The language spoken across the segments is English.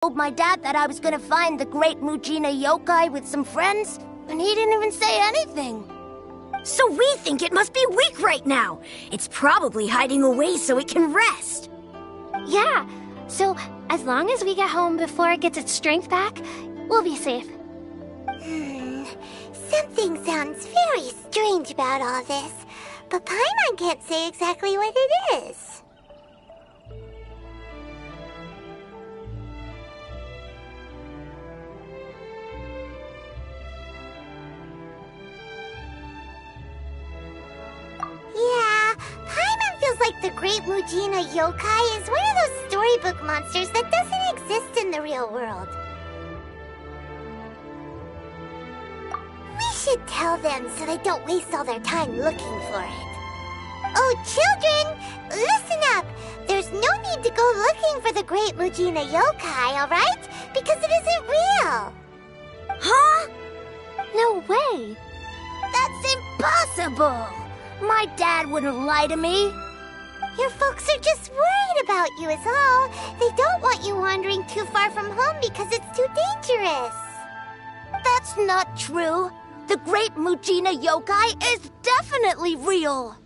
told my dad that I was gonna find the great Mujina yokai with some friends, and he didn't even say anything. So we think it must be weak right now. It's probably hiding away so it can rest. Yeah, so as long as we get home before it gets its strength back, we'll be safe. Something sounds very strange about all this, but Paimon can't say exactly what it is. Yeah, Paimon feels like the Great Mujina Yokai is one of those storybook monsters that doesn't exist in the real world. We should tell them so they don't waste all their time looking for it. Oh, children, listen up! There's no need to go looking for the Great Mujina Yokai, alright? Because it isn't real! Huh? No way! That's impossible! My dad wouldn't lie to me. Your folks are just worried about you is all. They don't want you wandering too far from home because it's too dangerous. That's not true. The great Mujina yokai is definitely real.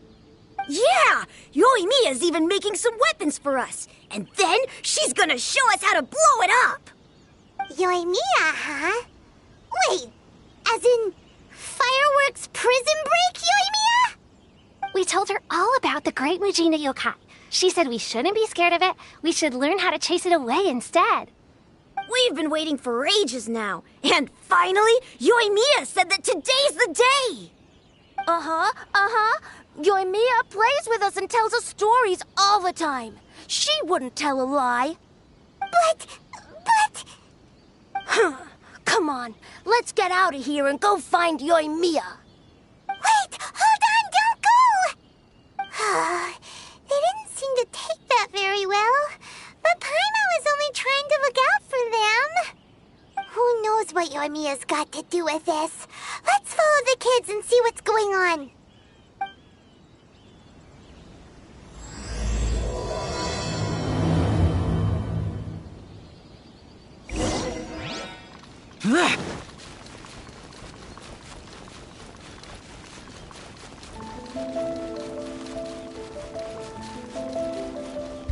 Yeah! Yoimiya's even making some weapons for us. And then she's gonna show us how to blow it up! Yoimiya, huh? Wait, as in fireworks prison break, Yoimiya? We told her all about the Great Mujina Yokai. She said we shouldn't be scared of it. We should learn how to chase it away instead. We've been waiting for ages now. And finally, Yoimiya said that today's the day! Yoimiya plays with us and tells us stories all the time. She wouldn't tell a lie. But... Come on, let's get out of here and go find Yoimiya. Wait, hold on, don't go! They didn't seem to take that very well. But Paimon was only trying to look out for them. Who knows what Yoimiya's got to do with this? Let's follow the kids and see what's going on.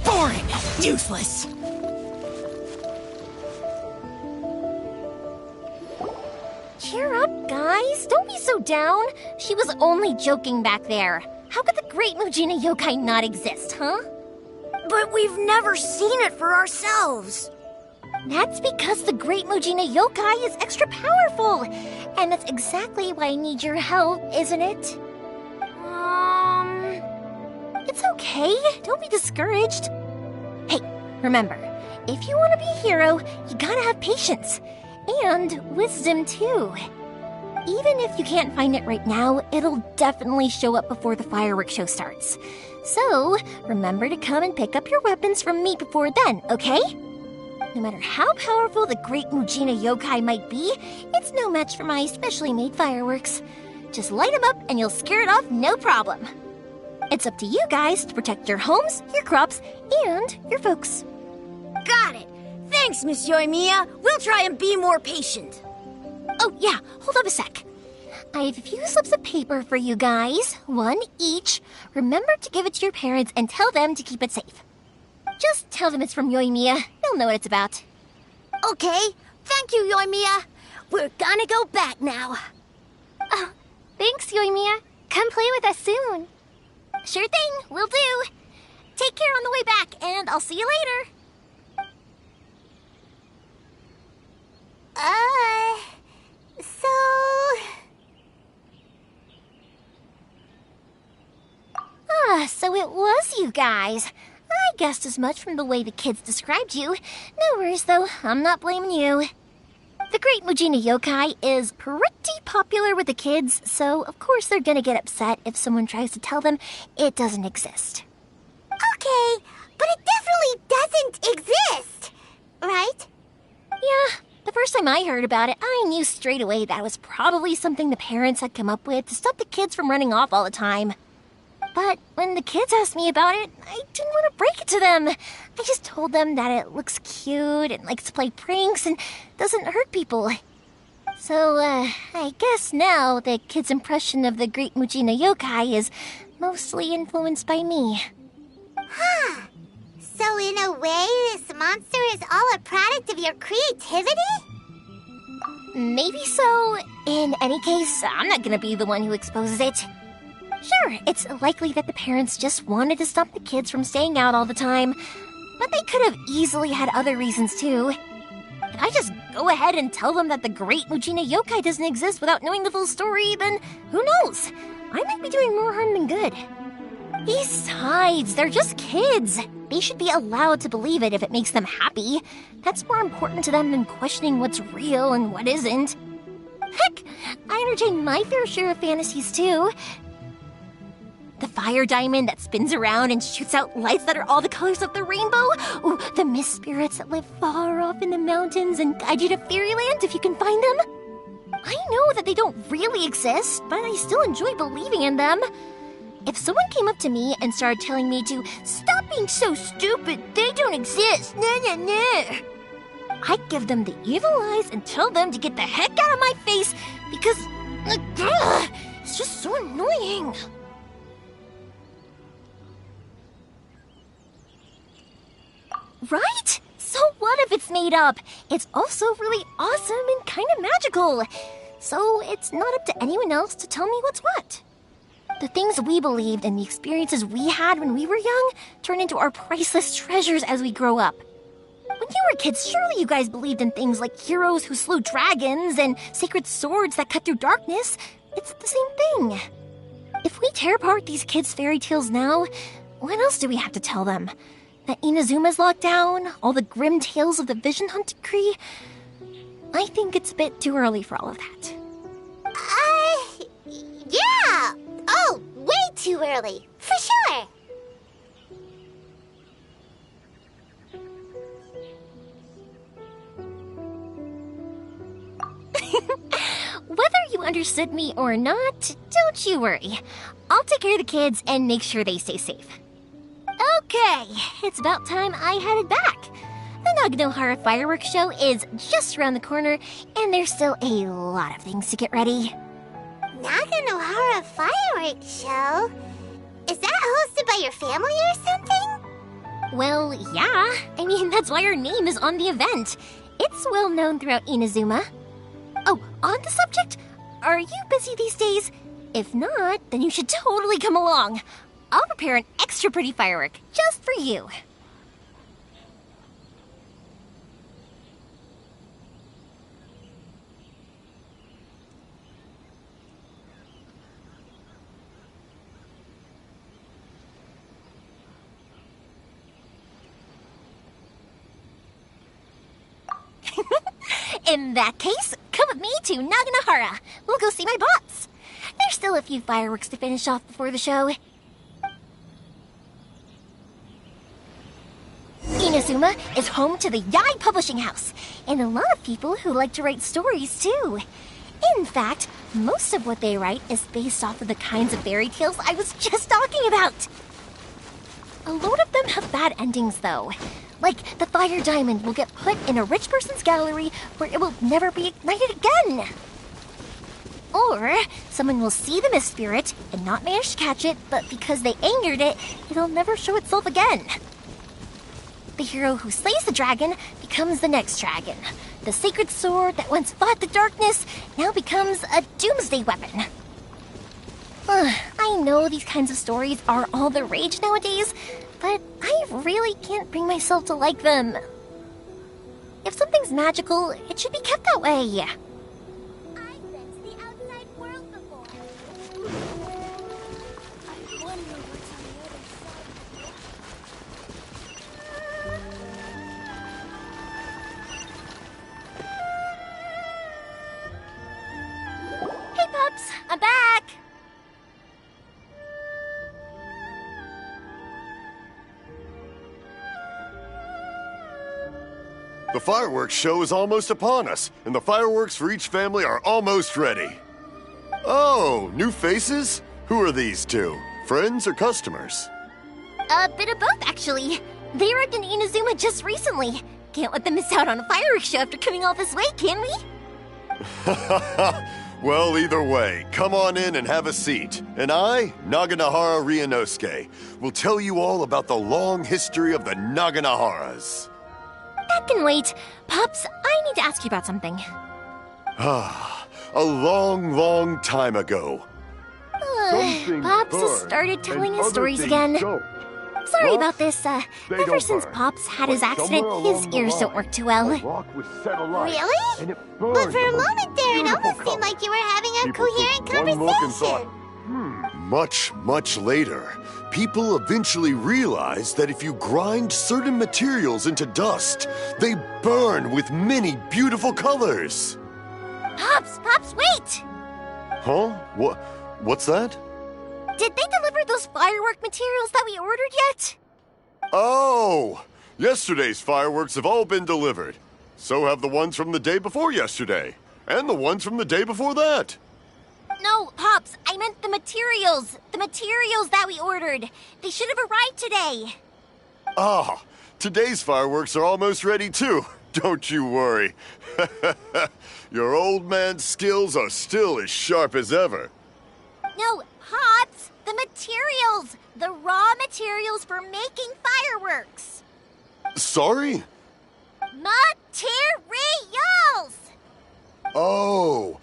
Boring! Useless! Cheer up, guys. Don't be so down. She was only joking back there. How could the Great Mujina Yokai not exist, huh? But we've never seen it for ourselves. That's because the Great Mujina Yokai is extra powerful. And that's exactly why I need your help, isn't it? It's okay. Don't be discouraged. Hey, remember, if you want to be a hero, you gotta have patience. And wisdom, too. Even if you can't find it right now, it'll definitely show up before the fireworks show starts. So, remember to come and pick up your weapons from me before then, okay? No matter how powerful the Great Mujina Yokai might be, it's no match for my specially made fireworks. Just light them up and you'll scare it off no problem. It's up to you guys to protect your homes, your crops, and your folks. Got it! Thanks, Miss Yoimiya. We'll try and be more patient. Oh, yeah, hold up a sec. I have a few slips of paper for you guys, one each. Remember to give it to your parents and tell them to keep it safe. Just tell them it's from Yoimiya. They'll know what it's about. Okay, thank you, Yoimiya. We're gonna go back now. Thanks, Yoimiya. Come play with us soon. Sure thing, will do. Take care on the way back, and I'll see you later. So it was you guys. I guessed as much from the way the kids described you. No worries, though. I'm not blaming you. The Great Mujina Yokai is pretty popular with the kids, so of course they're gonna get upset if someone tries to tell them it doesn't exist. Okay, but it definitely doesn't exist, right? Yeah, the first time I heard about it, I knew straight away that was probably something the parents had come up with to stop the kids from running off all the time. But when the kids asked me about it, I didn't want to break it to them. I just told them that it looks cute and likes to play pranks and doesn't hurt people. So, I guess now the kids' impression of the Great Mujina Yokai is mostly influenced by me. Huh. So in a way, this monster is all a product of your creativity? Maybe so. In any case, I'm not gonna be the one who exposes it. Sure, it's likely that the parents just wanted to stop the kids from staying out all the time, but they could have easily had other reasons too. If I just go ahead and tell them that the Great Mujina Yokai doesn't exist without knowing the full story, then who knows? I might be doing more harm than good. Besides, they're just kids. They should be allowed to believe it if it makes them happy. That's more important to them than questioning what's real and what isn't. Heck, I entertain my fair share of fantasies too. The fire diamond that spins around and shoots out lights that are all the colors of the rainbow. Ooh, the mist spirits that live far off in the mountains and guide you to fairyland if you can find them. I know that they don't really exist, but I still enjoy believing in them. If someone came up to me and started telling me to stop being so stupid, they don't exist, I'd give them the evil eyes and tell them to get the heck out of my face because, it's just so annoying. Right? So what if it's made up? It's also really awesome and kind of magical. So it's not up to anyone else to tell me what's what. The things we believed and the experiences we had when we were young turn into our priceless treasures as we grow up. When you were kids, surely you guys believed in things like heroes who slew dragons and sacred swords that cut through darkness. It's the same thing. If we tear apart these kids' fairy tales now, what else do we have to tell them? That Inazuma's locked down? All the grim tales of the Vision Hunt decree? I think it's a bit too early for all of that. Yeah! Oh, way too early, for sure! Whether you understood me or not, don't you worry. I'll take care of the kids and make sure they stay safe. Okay, it's about time I headed back. The Naganohara fireworks show is just around the corner, and there's still a lot of things to get ready. Naganohara fireworks show? Is that hosted by your family or something? Well, yeah. I mean, that's why our name is on the event. It's well known throughout Inazuma. Oh, on the subject, are you busy these days? If not, then you should totally come along. I'll prepare an extra pretty firework just for you. In that case, come with me to Naganohara. We'll go see my bots. There's still a few fireworks to finish off before the show. Inazuma is home to the Yai Publishing House, and a lot of people who like to write stories too. In fact, most of what they write is based off of the kinds of fairy tales I was just talking about. A lot of them have bad endings though. Like the fire diamond will get put in a rich person's gallery where it will never be ignited again. Or someone will see the mist spirit and not manage to catch it, but because they angered it, it'll never show itself again. The hero who slays the dragon becomes the next dragon. The sacred sword that once fought the darkness now becomes a doomsday weapon. I know these kinds of stories are all the rage nowadays, but I really can't bring myself to like them. If something's magical, it should be kept that way. I've been to the outside world before. I wonder what's on the other side. Hey pups, I'm back! The fireworks show is almost upon us, and the fireworks for each family are almost ready. Oh, new faces? Who are these two? Friends or customers? A bit of both, actually. They arrived in Inazuma just recently. Can't let them miss out on a fireworks show after coming all this way, can we? Well, either way, come on in and have a seat. And I, Naganahara Ryunosuke, will tell you all about the long history of the Naganaharas. That can wait. Pops, I need to ask you about something. A long, long time ago. Pops has started telling his stories again. Sorry about this. Ever since Pops had his accident, his ears don't work too well. Really? But for a moment there, it almost seemed like you were having a coherent conversation. Much, much later, people eventually realized that if you grind certain materials into dust, they burn with many beautiful colors. Pops, wait! Huh? What's that? Did they deliver those firework materials that we ordered yet? Oh! Yesterday's fireworks have all been delivered. So have the ones from the day before yesterday. And the ones from the day before that. No, Pops, I meant the materials. The materials that we ordered. They should have arrived today. Ah, today's fireworks are almost ready too. Don't you worry. Your old man's skills are still as sharp as ever. No, Pops, the materials. The raw materials for making fireworks. Sorry? Materials! Oh,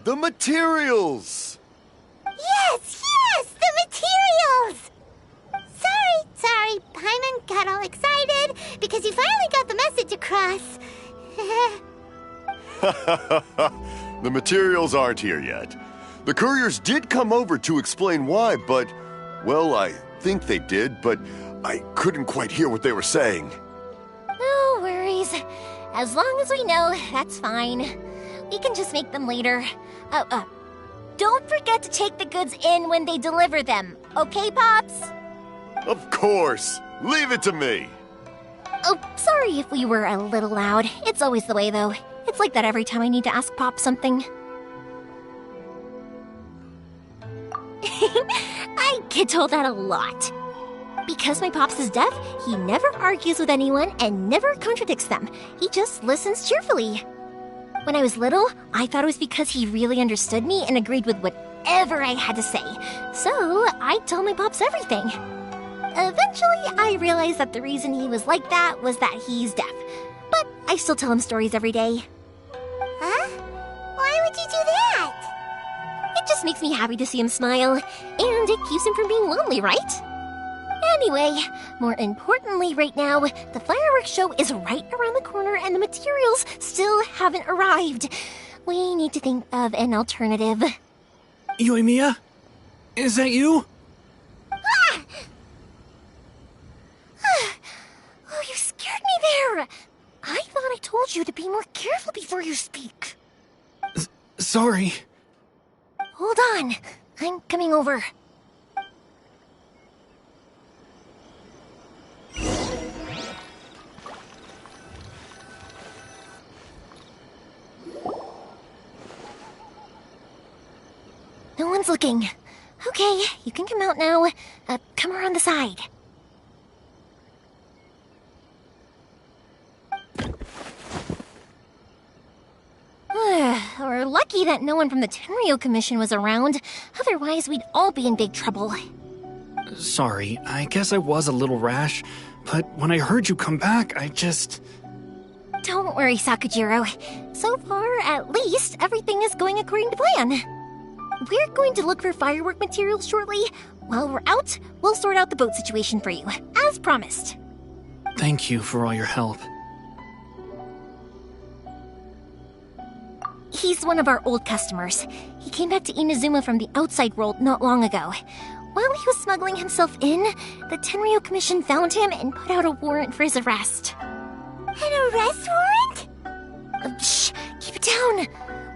the materials! Yes, the materials! Sorry, Paimon got all excited because you finally got the message across. The materials aren't here yet. The couriers did come over to explain why, but, well, I think they did, but I couldn't quite hear what they were saying. No worries. As long as we know, that's fine. We can just make them later. Don't forget to take the goods in when they deliver them, okay, Pops? Of course. Leave it to me. Oh, sorry if we were a little loud. It's always the way, though. It's like that every time I need to ask Pop something. I get told that a lot. Because my Pops is deaf, he never argues with anyone and never contradicts them. He just listens cheerfully. When I was little, I thought it was because he really understood me and agreed with whatever I had to say. So I told my Pops everything. Eventually, I realized that the reason he was like that was that he's deaf. But I still tell him stories every day. Huh? Why would you do that? It just makes me happy to see him smile, and it keeps him from being lonely, right? Anyway, more importantly right now, the fireworks show is right around the corner and the materials still haven't arrived. We need to think of an alternative. Yoimiya? Is that you? Ah! Oh, you scared me there! I thought I told you to be more careful before you speak. Sorry. Hold on, I'm coming over. No one's looking. Okay, you can come out now. Come around the side. We're lucky that no one from the Tenryo Commission was around. Otherwise, we'd all be in big trouble. Sorry, I guess I was a little rash, but when I heard you come back, I just... Don't worry, Sakujiro. So far, at least, everything is going according to plan. We're going to look for firework materials shortly. While we're out, we'll sort out the boat situation for you, as promised. Thank you for all your help. He's one of our old customers. He came back to Inazuma from the outside world not long ago. While he was smuggling himself in, the Tenryo Commission found him and put out a warrant for his arrest. An arrest warrant? Shh! Keep it down!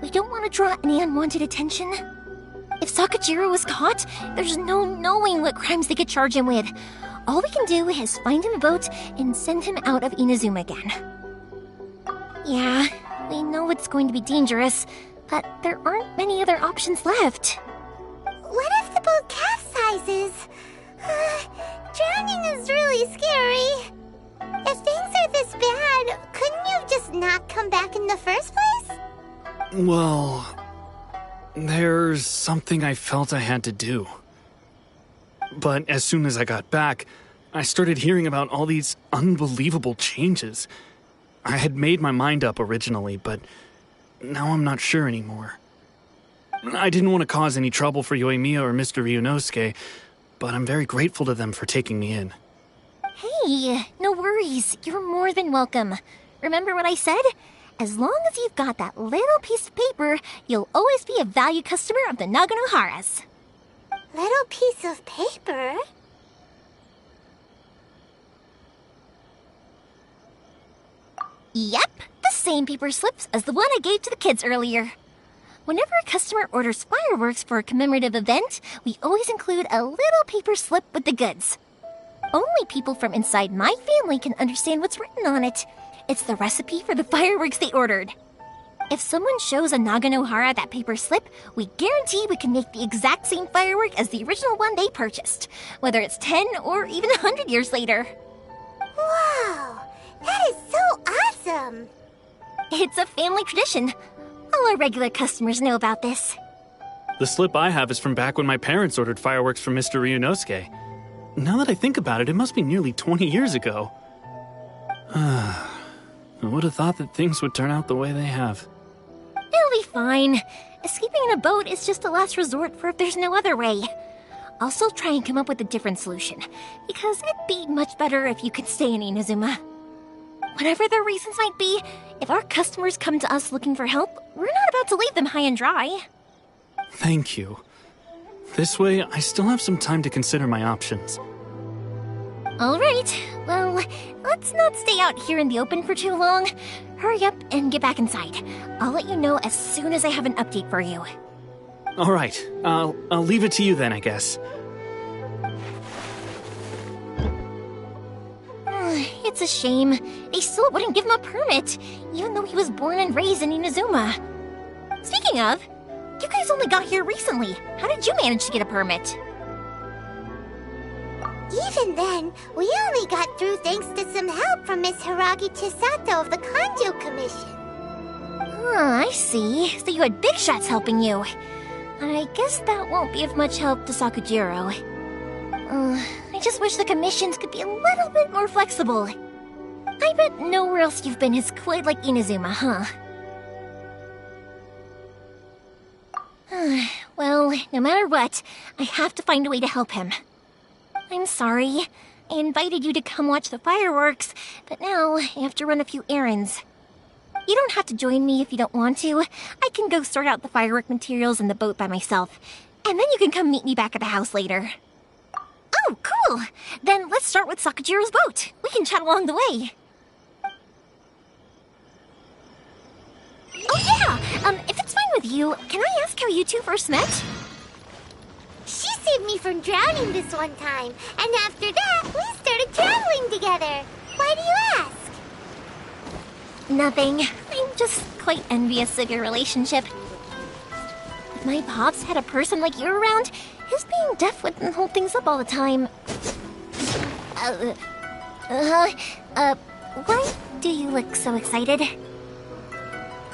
We don't want to draw any unwanted attention. If Sakujiro was caught, there's no knowing what crimes they could charge him with. All we can do is find him a boat and send him out of Inazuma again. Yeah, we know it's going to be dangerous, but there aren't many other options left. What if the boat capsizes? places. Drowning is really scary. If things are this bad, couldn't you just not come back in the first place? Well, there's something I felt I had to do. But as soon as I got back, I started hearing about all these unbelievable changes. I had made my mind up originally, but now I'm not sure anymore. I didn't want to cause any trouble for Yoimiya or Mr. Ryunosuke, but I'm very grateful to them for taking me in. Hey, no worries. You're more than welcome. Remember what I said? As long as you've got that little piece of paper, you'll always be a valued customer of the Naganoharas. Little piece of paper? Yep, the same paper slips as the one I gave to the kids earlier. Whenever a customer orders fireworks for a commemorative event, we always include a little paper slip with the goods. Only people from inside my family can understand what's written on it. It's the recipe for the fireworks they ordered. If someone shows a Naganohara that paper slip, we guarantee we can make the exact same firework as the original one they purchased, whether it's 10 or even 100 years later. Wow, that is so awesome! It's a family tradition. All our regular customers know about this. The slip I have is from back when my parents ordered fireworks from Mr. Ryunosuke. Now that I think about it, it must be nearly 20 years ago. I would have thought that things would turn out the way they have. It'll be fine. Escaping in a boat is just a last resort for if there's no other way. I'll still try and come up with a different solution, because it'd be much better if you could stay in Inazuma. Whatever their reasons might be, if our customers come to us looking for help, we're not about to leave them high and dry. Thank you. This way, I still have some time to consider my options. All right, well, let's not stay out here in the open for too long. Hurry up and get back inside. I'll let you know as soon as I have an update for you. All right, I'll leave it to you then, I guess. It's a shame. They still wouldn't give him a permit, even though he was born and raised in Inazuma. Speaking of, you guys only got here recently. How did you manage to get a permit? Even then, we only got through thanks to some help from Miss Hiragi Chisato of the Kanjo Commission. I see. So you had big shots helping you. I guess that won't be of much help to Sakujiro. I just wish the commissions could be a little bit more flexible. I bet nowhere else you've been is quite like Inazuma, huh? Well, no matter what, I have to find a way to help him. I'm sorry. I invited you to come watch the fireworks, but now I have to run a few errands. You don't have to join me if you don't want to. I can go sort out the firework materials in the boat by myself, and then you can come meet me back at the house later. Oh, cool! Then let's start with Sakujiro's boat. We can chat along the way. Oh yeah! If it's fine with you, can I ask how you two first met? She saved me from drowning this one time, and after that, we started traveling together. Why do you ask? Nothing. I'm just quite envious of your relationship. If my pops had a person like you around, his being deaf wouldn't hold things up all the time. Why do you look so excited?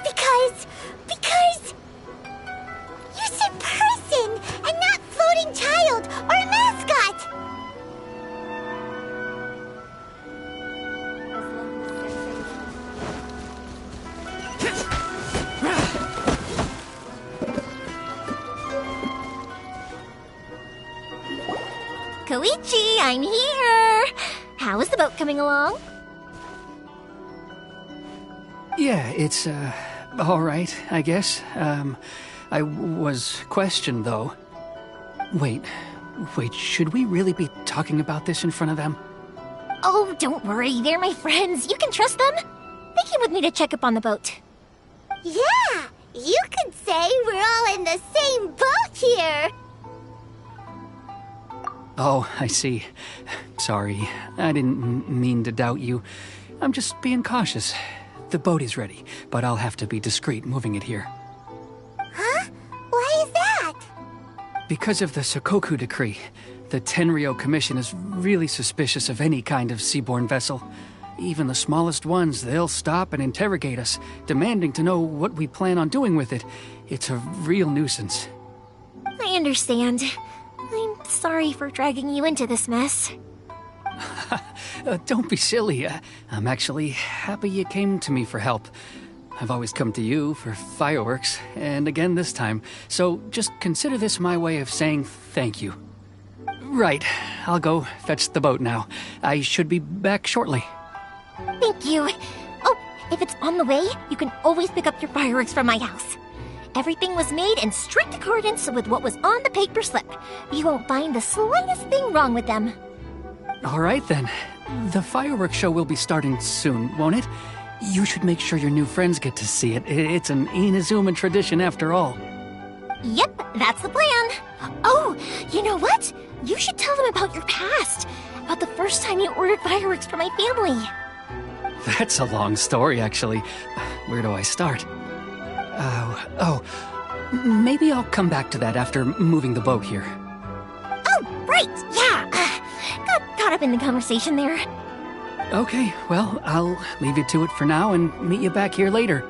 Because you said person and not floating child or a mascot. Koichi, I'm here! How is the boat coming along? Yeah, it's, all right, I guess. I was questioned, though. Wait, should we really be talking about this in front of them? Oh, don't worry, they're my friends. You can trust them. They came with me to check up on the boat. Yeah, you could say we're all in the same boat here. Oh, I see. Sorry, I didn't mean to doubt you. I'm just being cautious. The boat is ready, but I'll have to be discreet moving it here. Huh? Why is that? Because of the Sokoku decree, The Tenryo Commission is really suspicious of any kind of seaborne vessel. Even the smallest ones, they'll stop and interrogate us, demanding to know what we plan on doing with it. It's a real nuisance. I understand. I'm sorry for dragging you into this mess. Don't be silly. I'm actually happy you came to me for help. I've always come to you for fireworks, and again this time, so just consider this my way of saying thank you. Right, I'll go fetch the boat now. I should be back shortly. Thank you. Oh, if it's on the way, you can always pick up your fireworks from my house. Everything was made in strict accordance with what was on the paper slip. You won't find the slightest thing wrong with them. All right then. The fireworks show will be starting soon, won't it? You should make sure your new friends get to see it. It's an Inazuma tradition after all. Yep, that's the plan. Oh, you know what? You should tell them about your past. About the first time you ordered fireworks for my family. That's a long story, actually. Where do I start? Maybe I'll come back to that after moving the boat here. Oh, right, yeah. Got caught up in the conversation there. Okay, well, I'll leave you to it for now and meet you back here later.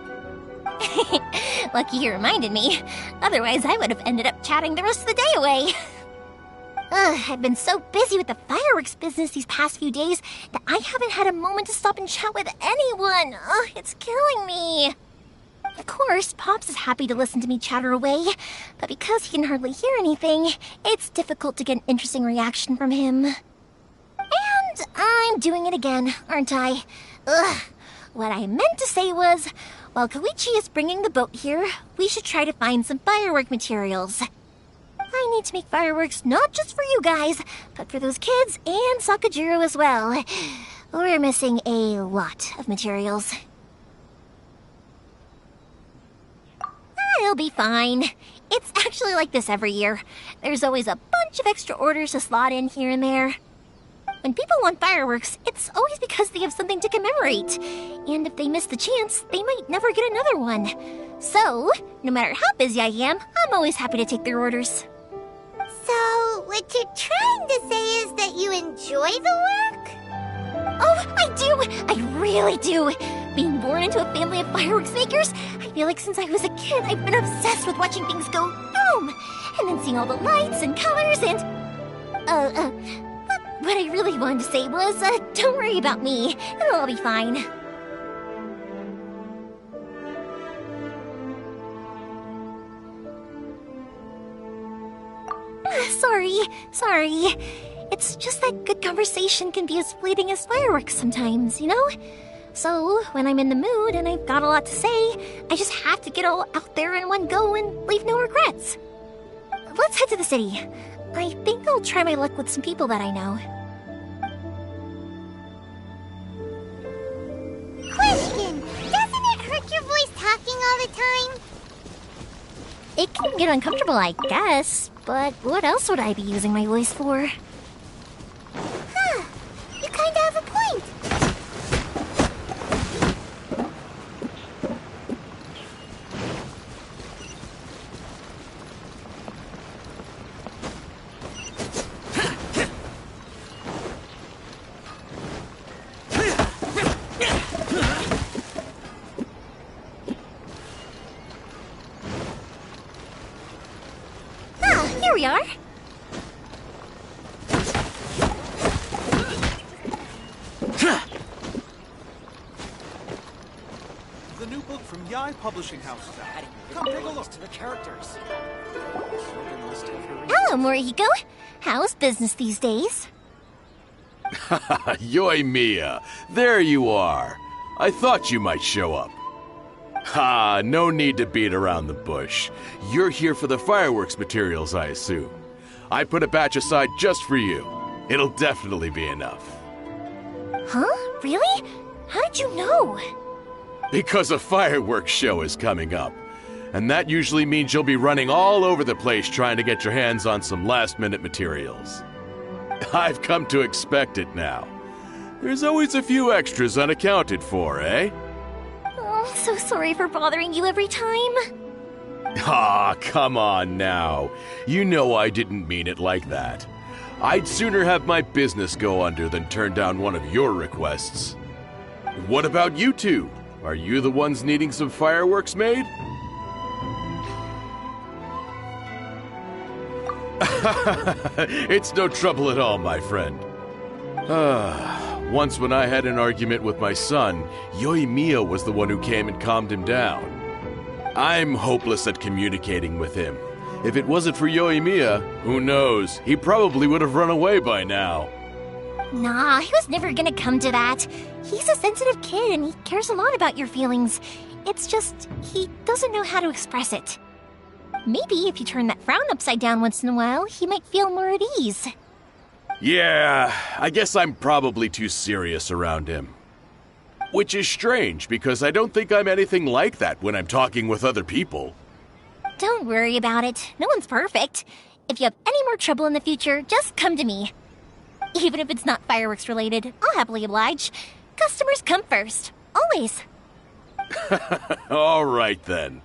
Lucky you reminded me. Otherwise, I would have ended up chatting the rest of the day away. I've been so busy with the fireworks business these past few days that I haven't had a moment to stop and chat with anyone. It's killing me. Of course, Pops is happy to listen to me chatter away, but because he can hardly hear anything, it's difficult to get an interesting reaction from him. And I'm doing it again, aren't I? What I meant to say was, while Koichi is bringing the boat here, we should try to find some firework materials. I need to make fireworks not just for you guys, but for those kids and Sakajiro as well. We're missing a lot of materials. It'll be fine. It's actually like this every year. There's always a bunch of extra orders to slot in here and there. When people want fireworks, it's always because they have something to commemorate. And if they miss the chance, they might never get another one. So, no matter how busy I am, I'm always happy to take their orders. So, what you're trying to say is that you enjoy the work? Oh, I do! I really do! Being born into a family of fireworks makers, I feel like since I was a kid, I've been obsessed with watching things go boom! And then seeing all the lights and colors and... What I really wanted to say was, don't worry about me. It'll all be fine. Sorry. It's just that good conversation can be as fleeting as fireworks sometimes, you know? So, when I'm in the mood and I've got a lot to say, I just have to get all out there in one go and leave no regrets. Let's head to the city. I think I'll try my luck with some people that I know. Question! Doesn't it hurt your voice talking all the time? It can get uncomfortable, I guess, but what else would I be using my voice for? Huh. You kinda have a point. Here we are. The new book from Yai Publishing House is out. Come take a look. To the characters. Hello, Morihiko. How's business these days? Yoimiya, there you are. I thought you might show up. Ha, no need to beat around the bush. You're here for the fireworks materials, I assume. I put a batch aside just for you. It'll definitely be enough. Huh? Really? How did you know? Because a fireworks show is coming up. And that usually means you'll be running all over the place trying to get your hands on some last-minute materials. I've come to expect it now. There's always a few extras unaccounted for, eh? Oh, so sorry for bothering you every time. Ah, come on now. You know I didn't mean it like that. I'd sooner have my business go under than turn down one of your requests. What about you two? Are you the ones needing some fireworks made? It's no trouble at all, my friend. Once when I had an argument with my son, Yoimiya was the one who came and calmed him down. I'm hopeless at communicating with him. If it wasn't for Yoimiya, who knows, he probably would have run away by now. Nah, he was never gonna come to that. He's a sensitive kid and he cares a lot about your feelings. It's just, he doesn't know how to express it. Maybe if you turn that frown upside down once in a while, he might feel more at ease. Yeah, I guess I'm probably too serious around him. Which is strange, because I don't think I'm anything like that when I'm talking with other people. Don't worry about it. No one's perfect. If you have any more trouble in the future, just come to me. Even if it's not fireworks related, I'll happily oblige. Customers come first. Always. All right then.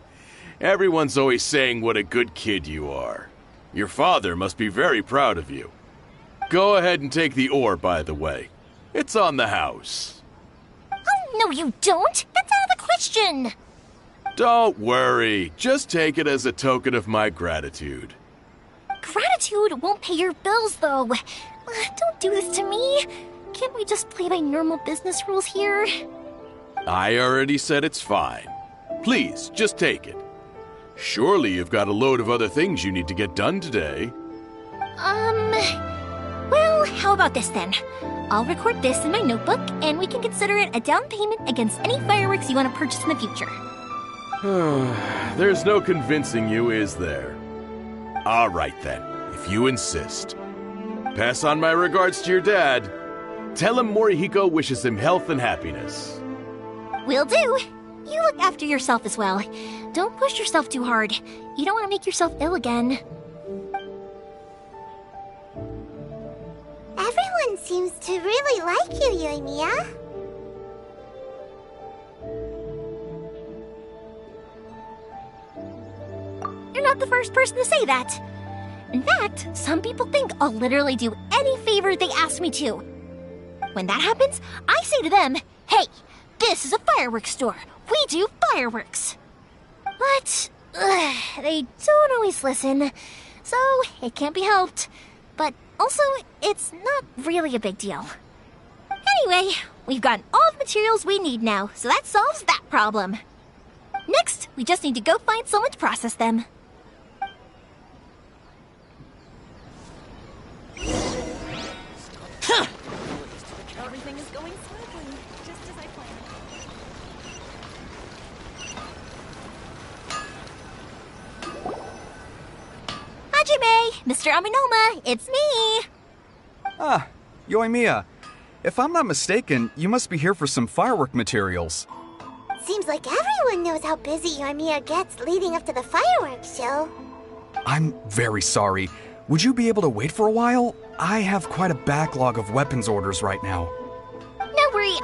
Everyone's always saying what a good kid you are. Your father must be very proud of you. Go ahead and take the ore, by the way. It's on the house. Oh, no you don't! That's out of the question! Don't worry. Just take it as a token of my gratitude. Gratitude won't pay your bills, though. Don't do this to me. Can't we just play by normal business rules here? I already said it's fine. Please, just take it. Surely you've got a load of other things you need to get done today. Well, how about this then? I'll record this in my notebook, and we can consider it a down payment against any fireworks you want to purchase in the future. There's no convincing you, is there? All right then, if you insist. Pass on my regards to your dad. Tell him Morihiko wishes him health and happiness. Will do. You look after yourself as well. Don't push yourself too hard. You don't want to make yourself ill again. Everyone seems to really like you, Yoimiya. You're not the first person to say that. In fact, some people think I'll literally do any favor they ask me to. When that happens, I say to them, hey, this is a fireworks store. We do fireworks. But they don't always listen, so it can't be helped. But also, it's not really a big deal. Anyway, we've gotten all the materials we need now, so that solves that problem. Next, we just need to go find someone to process them. Huh! Everything is going smoothly, just as I planned. Hajime! Mr. Aminoma, it's me! Ah, Yoimiya. If I'm not mistaken, you must be here for some firework materials. Seems like everyone knows how busy Yoimiya gets leading up to the fireworks show. I'm very sorry. Would you be able to wait for a while? I have quite a backlog of weapons orders right now. No worry.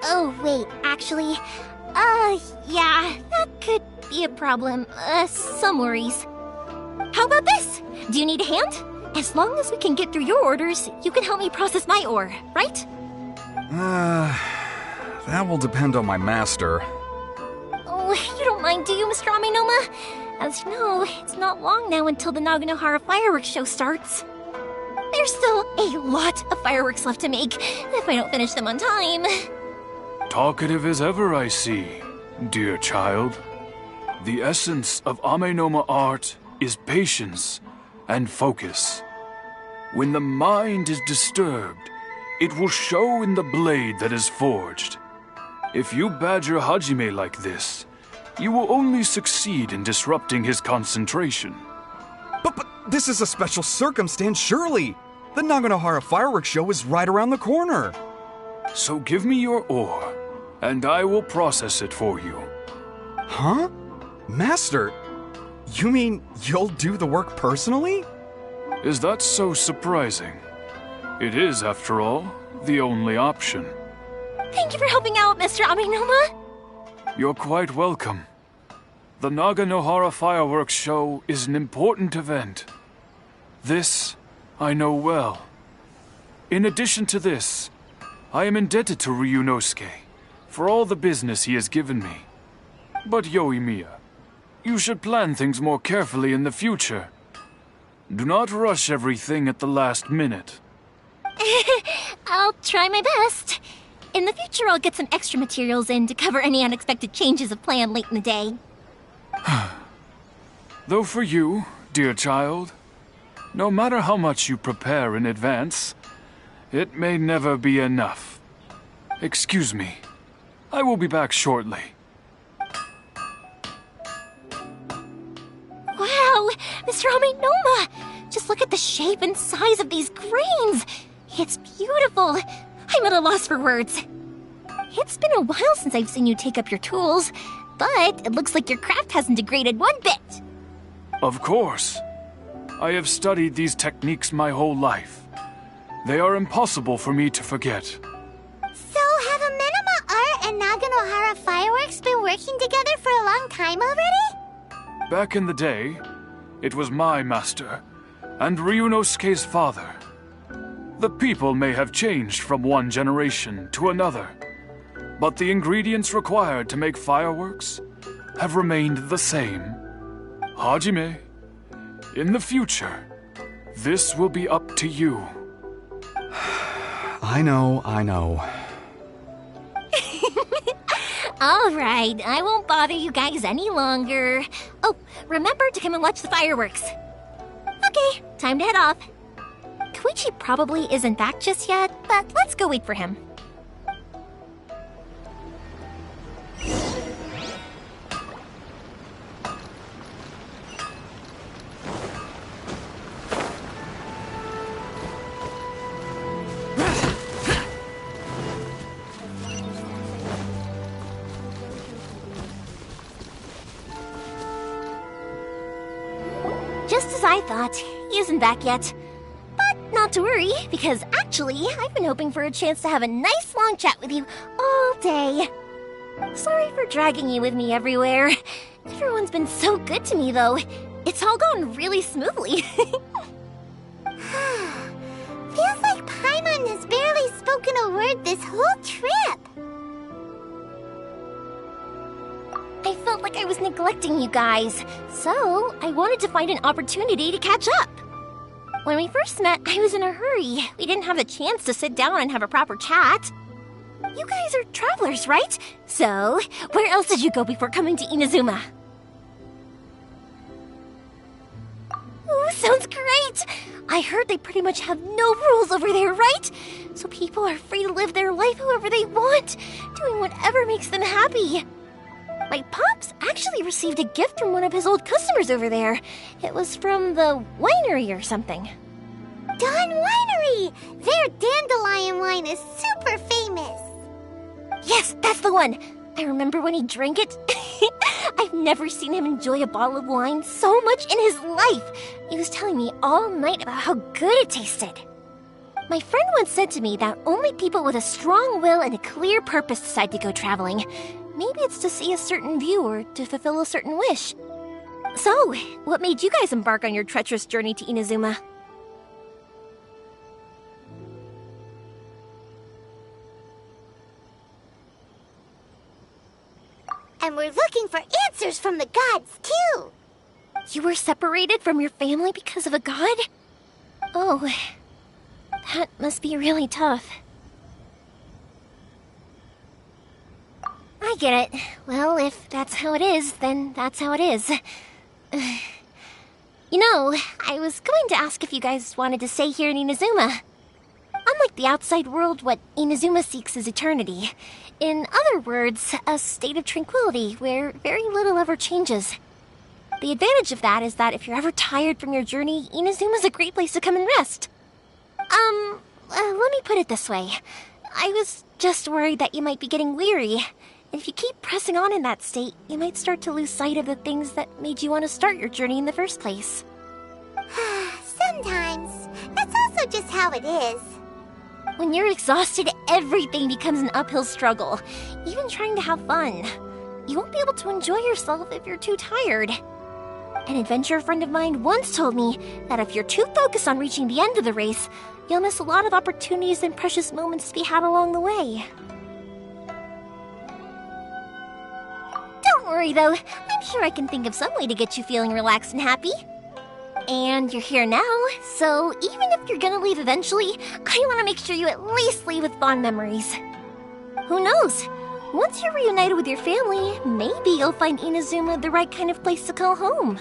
Oh, wait, actually, yeah, that could be a problem. Some worries. How about this? Do you need a hand? As long as we can get through your orders, you can help me process my ore, right? That will depend on my master. Oh, you don't mind, do you, Mr. Aminoma? As you know, it's not long now until the Naganohara fireworks show starts. There's still a lot of fireworks left to make, if I don't finish them on time. Talkative as ever, I see, dear child. The essence of Amenoma art is patience and focus. When the mind is disturbed, it will show in the blade that is forged. If you badger Hajime like this, you will only succeed in disrupting his concentration. But this is a special circumstance, surely! The Naganohara fireworks show is right around the corner! So give me your ore, and I will process it for you. Huh? Master, you mean you'll do the work personally? Is that so surprising? It is, after all, the only option. Thank you for helping out, Mr. Aminoma. You're quite welcome. The Naganohara fireworks show is an important event. This I know well. In addition to this, I am indebted to Ryunosuke for all the business he has given me. But Yoimiya, you should plan things more carefully in the future. Do not rush everything at the last minute. I'll try my best. In the future, I'll get some extra materials in to cover any unexpected changes of plan late in the day. Though for you, dear child, no matter how much you prepare in advance, it may never be enough. Excuse me. I will be back shortly. Wow, Mr. Amenoma! Just look at the shape and size of these grains! It's beautiful! I'm at a loss for words. It's been a while since I've seen you take up your tools, but it looks like your craft hasn't degraded one bit. Of course. I have studied these techniques my whole life. They are impossible for me to forget. So, have Amenoma Art and Naganohara Fireworks been working together for a long time already? Back in the day, it was my master, and Ryunosuke's father. The people may have changed from one generation to another, but the ingredients required to make fireworks have remained the same. Hajime, in the future, this will be up to you. I know. All right, I won't bother you guys any longer. Oh, remember to come and watch the fireworks. Okay, time to head off. Koichi probably isn't back just yet, but let's go wait for him. Just as I thought, he isn't back yet. But not to worry, because actually, I've been hoping for a chance to have a nice long chat with you all day. Sorry for dragging you with me everywhere. Everyone's been so good to me, though. It's all gone really smoothly. Feels like Paimon has barely spoken a word this whole trip. I felt like I was neglecting you guys, so I wanted to find an opportunity to catch up. When we first met, I was in a hurry. We didn't have the chance to sit down and have a proper chat. You guys are travelers, right? So, where else did you go before coming to Inazuma? Ooh, sounds great! I heard they pretty much have no rules over there, right? So people are free to live their life however they want, doing whatever makes them happy. My pops actually received a gift from one of his old customers over there. It was from the winery or something. Dawn Winery! Their dandelion wine is super famous. Yes, that's the one. I remember when he drank it. I've never seen him enjoy a bottle of wine so much in his life. He was telling me all night about how good it tasted. My friend once said to me that only people with a strong will and a clear purpose decide to go traveling. Maybe it's to see a certain view or to fulfill a certain wish. So, what made you guys embark on your treacherous journey to Inazuma? And we're looking for answers from the gods, too. You were separated from your family because of a god? Oh, that must be really tough. I get it. Well, if that's how it is, then that's how it is. You know, I was going to ask if you guys wanted to stay here in Inazuma. Unlike the outside world, what Inazuma seeks is eternity. In other words, a state of tranquility where very little ever changes. The advantage of that is that if you're ever tired from your journey, Inazuma's a great place to come and rest. Let me put it this way. I was just worried that you might be getting weary. And if you keep pressing on in that state, you might start to lose sight of the things that made you want to start your journey in the first place. Sometimes. That's also just how it is. When you're exhausted, everything becomes an uphill struggle, even trying to have fun. You won't be able to enjoy yourself if you're too tired. An adventurer friend of mine once told me that if you're too focused on reaching the end of the race, you'll miss a lot of opportunities and precious moments to be had along the way. Don't worry though, I'm sure I can think of some way to get you feeling relaxed and happy. And you're here now, so even if you're gonna leave eventually, I want to make sure you at least leave with fond memories. Who knows? Once you're reunited with your family, maybe you'll find Inazuma the right kind of place to call home.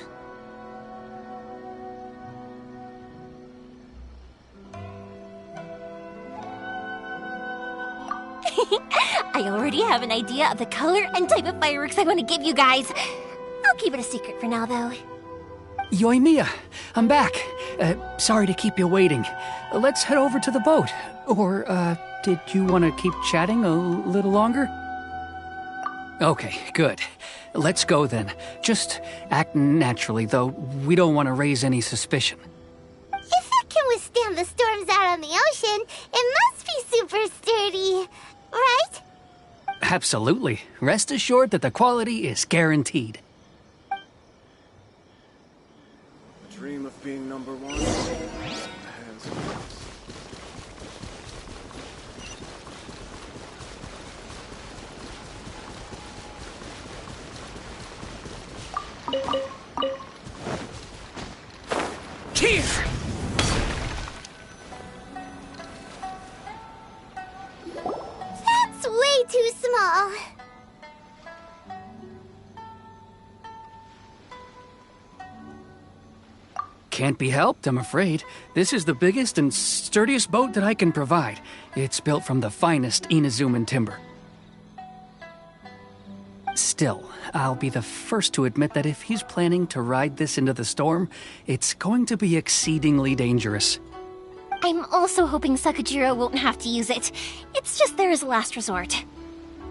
I already have an idea of the color and type of fireworks I want to give you guys. I'll keep it a secret for now, though. Yoimiya, I'm back. Sorry to keep you waiting. Let's head over to the boat. Or, did you want to keep chatting a little longer? Okay, good. Let's go then. Just act naturally, though. We don't want to raise any suspicion. If it can withstand the storms out on the ocean, it must be super sturdy, right? Absolutely. Rest assured that the quality is guaranteed. Dream of being number one. Hands up. Here! That's way too small. Can't be helped, I'm afraid. This is the biggest and sturdiest boat that I can provide. It's built from the finest Inazuman timber. Still, I'll be the first to admit that if he's planning to ride this into the storm, it's going to be exceedingly dangerous. I'm also hoping Sakajiro won't have to use it. It's just there as a last resort.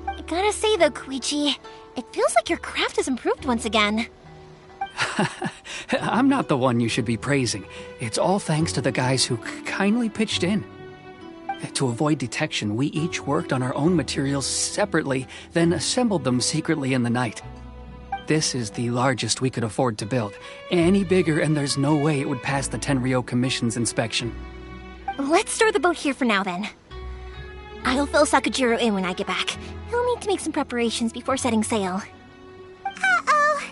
I gotta say though, Koichi, it feels like your craft has improved once again. I'm not the one you should be praising. It's all thanks to the guys who kindly pitched in. To avoid detection, we each worked on our own materials separately, then assembled them secretly in the night. This is the largest we could afford to build. Any bigger and there's no way it would pass the Tenryou Commission's inspection. Let's store the boat here for now then. I'll fill Sakajiro in when I get back. He'll need to make some preparations before setting sail. Uh-oh.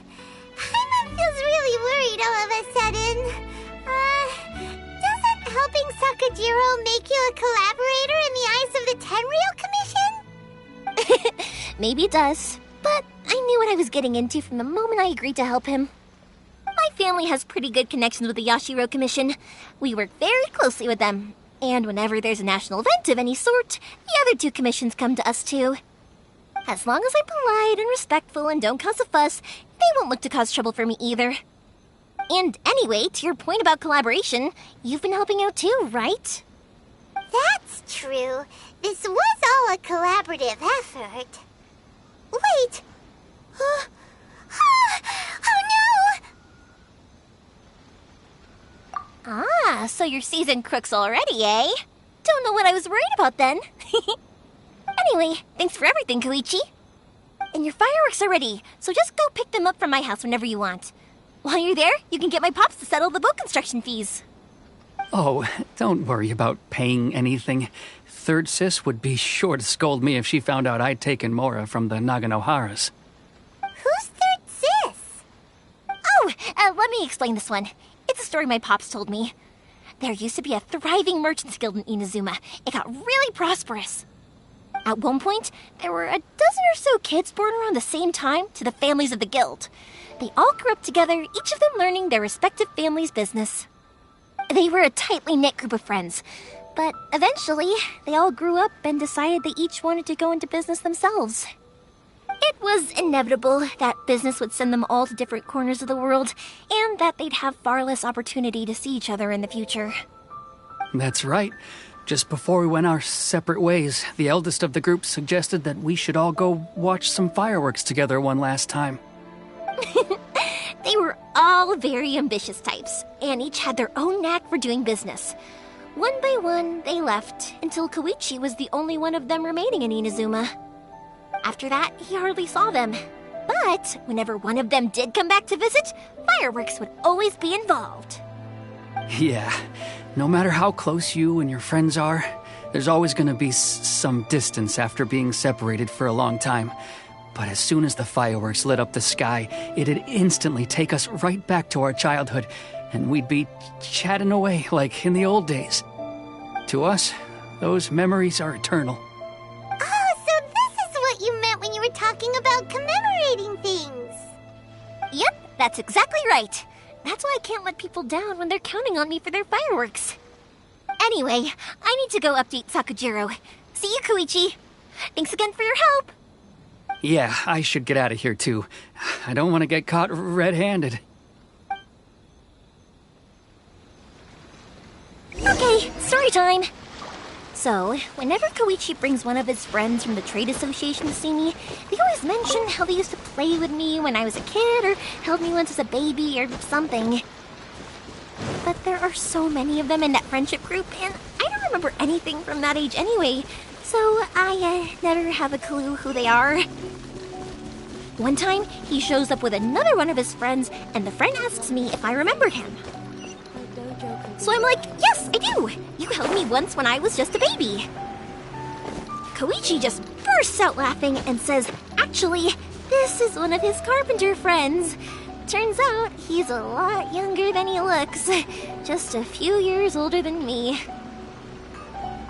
Paimon feels really worried all of a sudden. Doesn't helping Sakajiro make you a collaborator in the eyes of the Tenryou Commission? Maybe it does, but I knew what I was getting into from the moment I agreed to help him. My family has pretty good connections with the Yashiro Commission. We work very closely with them, and whenever there's a national event of any sort, the other two commissions come to us too. As long as I'm polite and respectful and don't cause a fuss, they won't look to cause trouble for me either. And anyway, to your point about collaboration, you've been helping out too, right? That's true. This was all a collaborative effort. Wait! Oh no! Ah, so you're seasoned crooks already, eh? Don't know what I was worried about then. Anyway, thanks for everything, Koichi. And your fireworks are ready, so just go pick them up from my house whenever you want. While you're there, you can get my pops to settle the boat construction fees. Oh, don't worry about paying anything. Third Sis would be sure to scold me if she found out I'd taken Mora from the Naganoharas. Who's Third Sis? Oh, let me explain this one. It's a story my pops told me. There used to be a thriving merchants guild in Inazuma. It got really prosperous. At one point, there were a dozen or so kids born around the same time to the families of the guild. They all grew up together, each of them learning their respective family's business. They were a tightly knit group of friends, but eventually, they all grew up and decided they each wanted to go into business themselves. It was inevitable that business would send them all to different corners of the world, and that they'd have far less opportunity to see each other in the future. That's right. Just before we went our separate ways, the eldest of the group suggested that we should all go watch some fireworks together one last time. They were all very ambitious types, and each had their own knack for doing business. One by one, they left, until Koichi was the only one of them remaining in Inazuma. After that, he hardly saw them. But whenever one of them did come back to visit, fireworks would always be involved. Yeah, no matter how close you and your friends are, there's always gonna be some distance after being separated for a long time. But as soon as the fireworks lit up the sky, it'd instantly take us right back to our childhood, and we'd be chatting away like in the old days. To us, those memories are eternal. Oh, so this is what you meant when you were talking about commemorating things. Yep, that's exactly right. That's why I can't let people down when they're counting on me for their fireworks. Anyway, I need to go update Sakujiro. See you, Koichi. Thanks again for your help. Yeah, I should get out of here too. I don't want to get caught red-handed. Okay, story time. So, whenever Koichi brings one of his friends from the trade association to see me, they always mention how they used to play with me when I was a kid or held me once as a baby or something. But there are so many of them in that friendship group, and I don't remember anything from that age anyway, so I never have a clue who they are. One time, he shows up with another one of his friends, and the friend asks me if I remember him. So I'm like, yes, I do! You held me once when I was just a baby. Koichi just bursts out laughing and says, actually, this is one of his carpenter friends. Turns out he's a lot younger than he looks, just a few years older than me.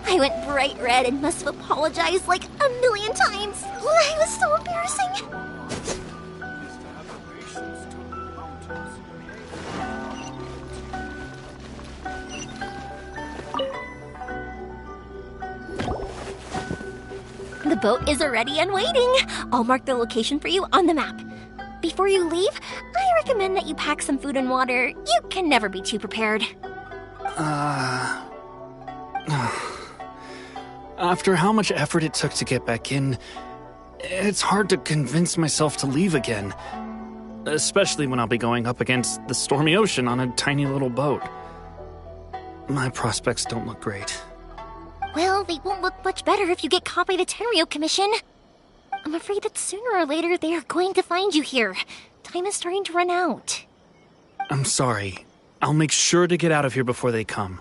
I went bright red and must have apologized like a million times. It was so embarrassing. The boat is already and waiting. I'll mark the location for you on the map. Before you leave, I recommend that you pack some food and water. You can never be too prepared. After how much effort it took to get back in, it's hard to convince myself to leave again. Especially when I'll be going up against the stormy ocean on a tiny little boat. My prospects don't look great. Well, they won't look much better if you get caught by the Tenryo Commission. I'm afraid that sooner or later they are going to find you here. Time is starting to run out. I'm sorry. I'll make sure to get out of here before they come.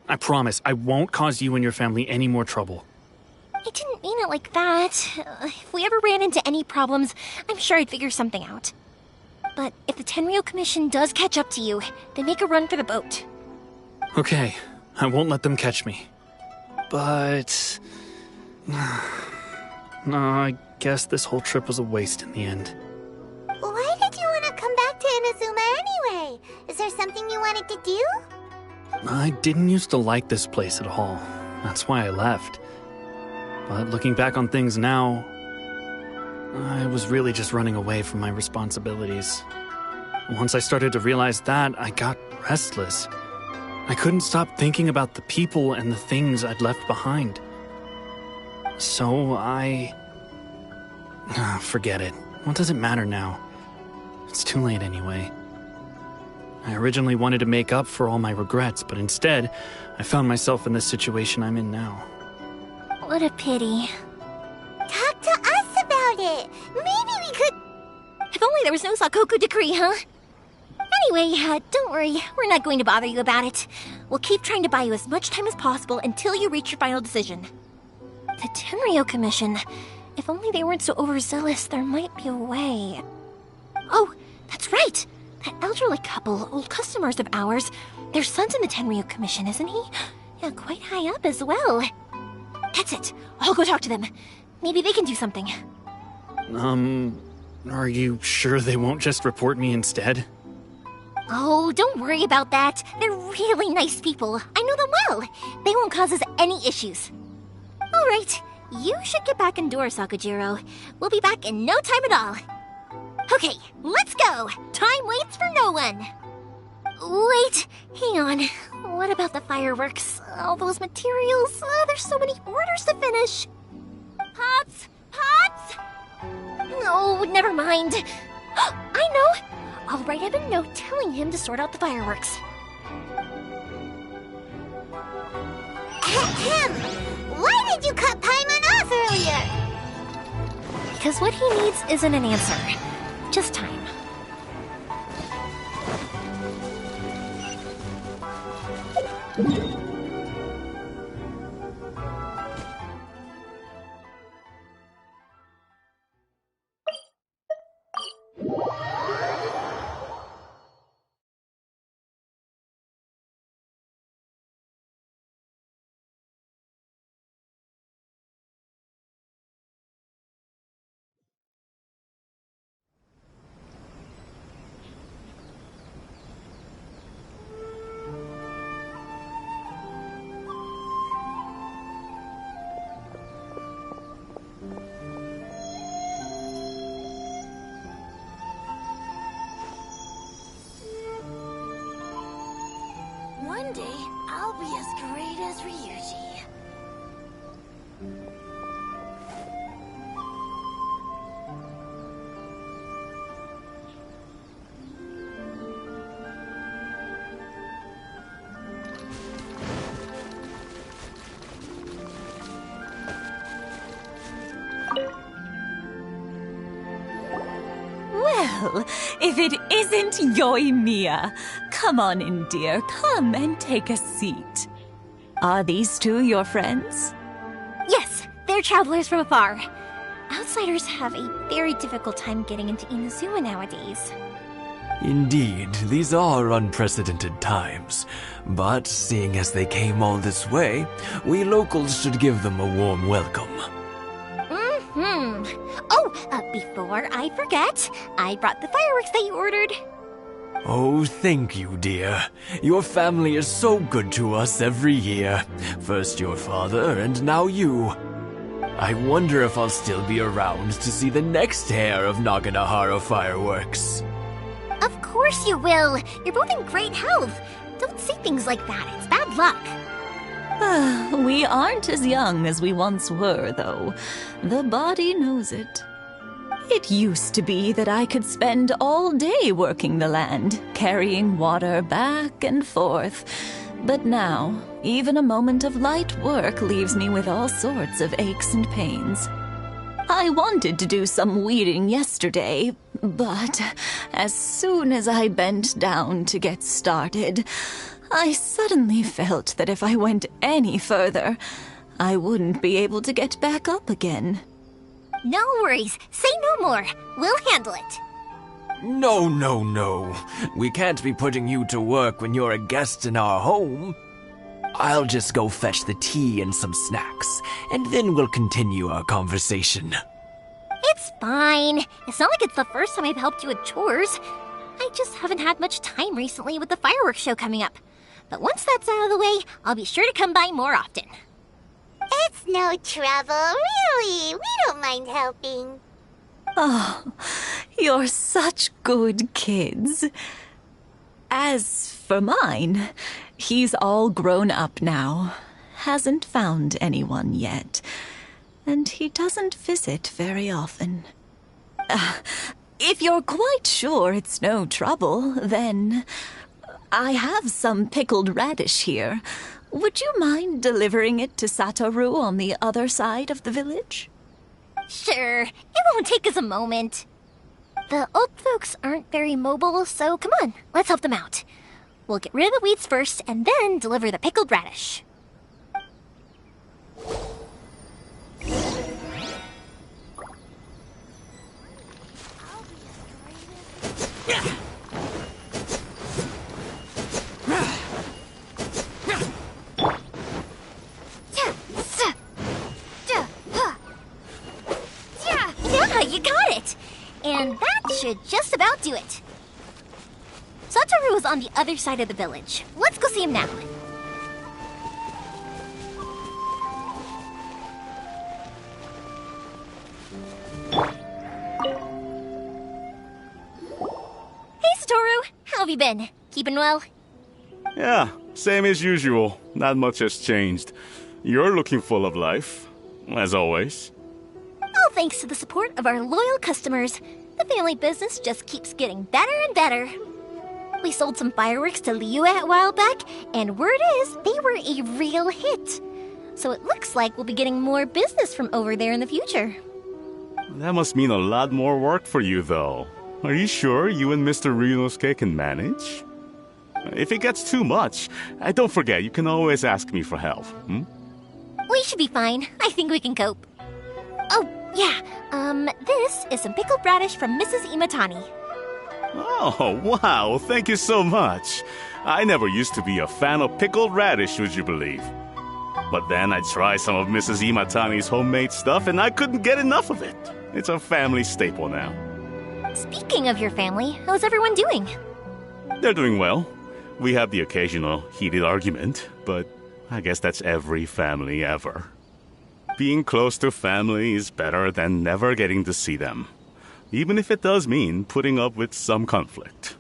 I promise I won't cause you and your family any more trouble. I didn't mean it like that. If we ever ran into any problems, I'm sure I'd figure something out. But if the Tenryo Commission does catch up to you, then make a run for the boat. Okay, I won't let them catch me. But... no, I guess this whole trip was a waste in the end. Why did you want to come back to Inazuma anyway? Is there something you wanted to do? I didn't used to like this place at all. That's why I left. But looking back on things now, I was really just running away from my responsibilities. Once I started to realize that, I got restless. I couldn't stop thinking about the people and the things I'd left behind. So forget it. What does it matter now? It's too late anyway. I originally wanted to make up for all my regrets, but instead, I found myself in this situation I'm in now. What a pity. Talk to us about it. Maybe we could... If only there was no Sakoku decree, huh? Anyway, don't worry. We're not going to bother you about it. We'll keep trying to buy you as much time as possible until you reach your final decision. The Tenryo Commission. If only they weren't so overzealous, there might be a way. Oh, that's right! That elderly couple, old customers of ours, their son's in the Tenryo Commission, isn't he? Yeah, quite high up as well. That's it. I'll go talk to them. Maybe they can do something. Are you sure they won't just report me instead? Oh, don't worry about that. They're really nice people. I know them well. They won't cause us any issues. All right. You should get back indoors, Sakujiro. We'll be back in no time at all. Okay, let's go. Time waits for no one. Wait, hang on. What about the fireworks? All those materials? There's so many orders to finish. Pops! Pops! No, never mind. I know. I'll write him a note telling him to sort out the fireworks. Ahem! Why did you cut Paimon off earlier? Because what he needs isn't an answer. Just time. One day, I'll be as great as Ryuji. Well, if it isn't Yoimiya. Come on in, dear. Come and take a seat. Are these two your friends? Yes, they're travelers from afar. Outsiders have a very difficult time getting into Inazuma nowadays. Indeed, these are unprecedented times. But seeing as they came all this way, we locals should give them a warm welcome. Before I forget, I brought the fireworks that you ordered. Oh, thank you, dear. Your family is so good to us every year. First your father, and now you. I wonder if I'll still be around to see the next hair of Naganahara fireworks. Of course you will. You're both in great health. Don't say things like that. It's bad luck. We aren't as young as we once were, though. The body knows it. It used to be that I could spend all day working the land, carrying water back and forth. But now, even a moment of light work leaves me with all sorts of aches and pains. I wanted to do some weeding yesterday, but as soon as I bent down to get started, I suddenly felt that if I went any further, I wouldn't be able to get back up again. No worries. Say no more. We'll handle it. No, no, no. We can't be putting you to work when you're a guest in our home. I'll just go fetch the tea and some snacks, and then we'll continue our conversation. It's fine. It's not like it's the first time I've helped you with chores. I just haven't had much time recently with the fireworks show coming up. But once that's out of the way, I'll be sure to come by more often. It's no trouble, really. We don't mind helping. Oh, you're such good kids. As for mine, he's all grown up now. Hasn't found anyone yet. And he doesn't visit very often. If you're quite sure it's no trouble, then I have some pickled radish here. Would you mind delivering it to Satoru on the other side of the village? Sure. It won't take us a moment. The old folks aren't very mobile, so come on, let's help them out. We'll get rid of the weeds first, and then deliver the pickled radish. Yeah, you got it! And that should just about do it. Satoru is on the other side of the village. Let's go see him now. Hey, Satoru! How have you been? Keeping well? Yeah, same as usual. Not much has changed. You're looking full of life, as always. All thanks to the support of our loyal customers, the family business just keeps getting better and better. We sold some fireworks to Liyue a while back, and word is they were a real hit. So it looks like we'll be getting more business from over there in the future. That must mean a lot more work for you, though. Are you sure you and Mr. Ryunosuke can manage? If it gets too much, don't forget, you can always ask me for help. We should be fine. I think we can cope. Oh, yeah. This is some pickled radish from Mrs. Imatani. Oh, wow, thank you so much. I never used to be a fan of pickled radish, would you believe? But then I tried some of Mrs. Imatani's homemade stuff and I couldn't get enough of it. It's a family staple now. Speaking of your family, how's everyone doing? They're doing well. We have the occasional heated argument, but I guess that's every family ever. Being close to family is better than never getting to see them, even if it does mean putting up with some conflict.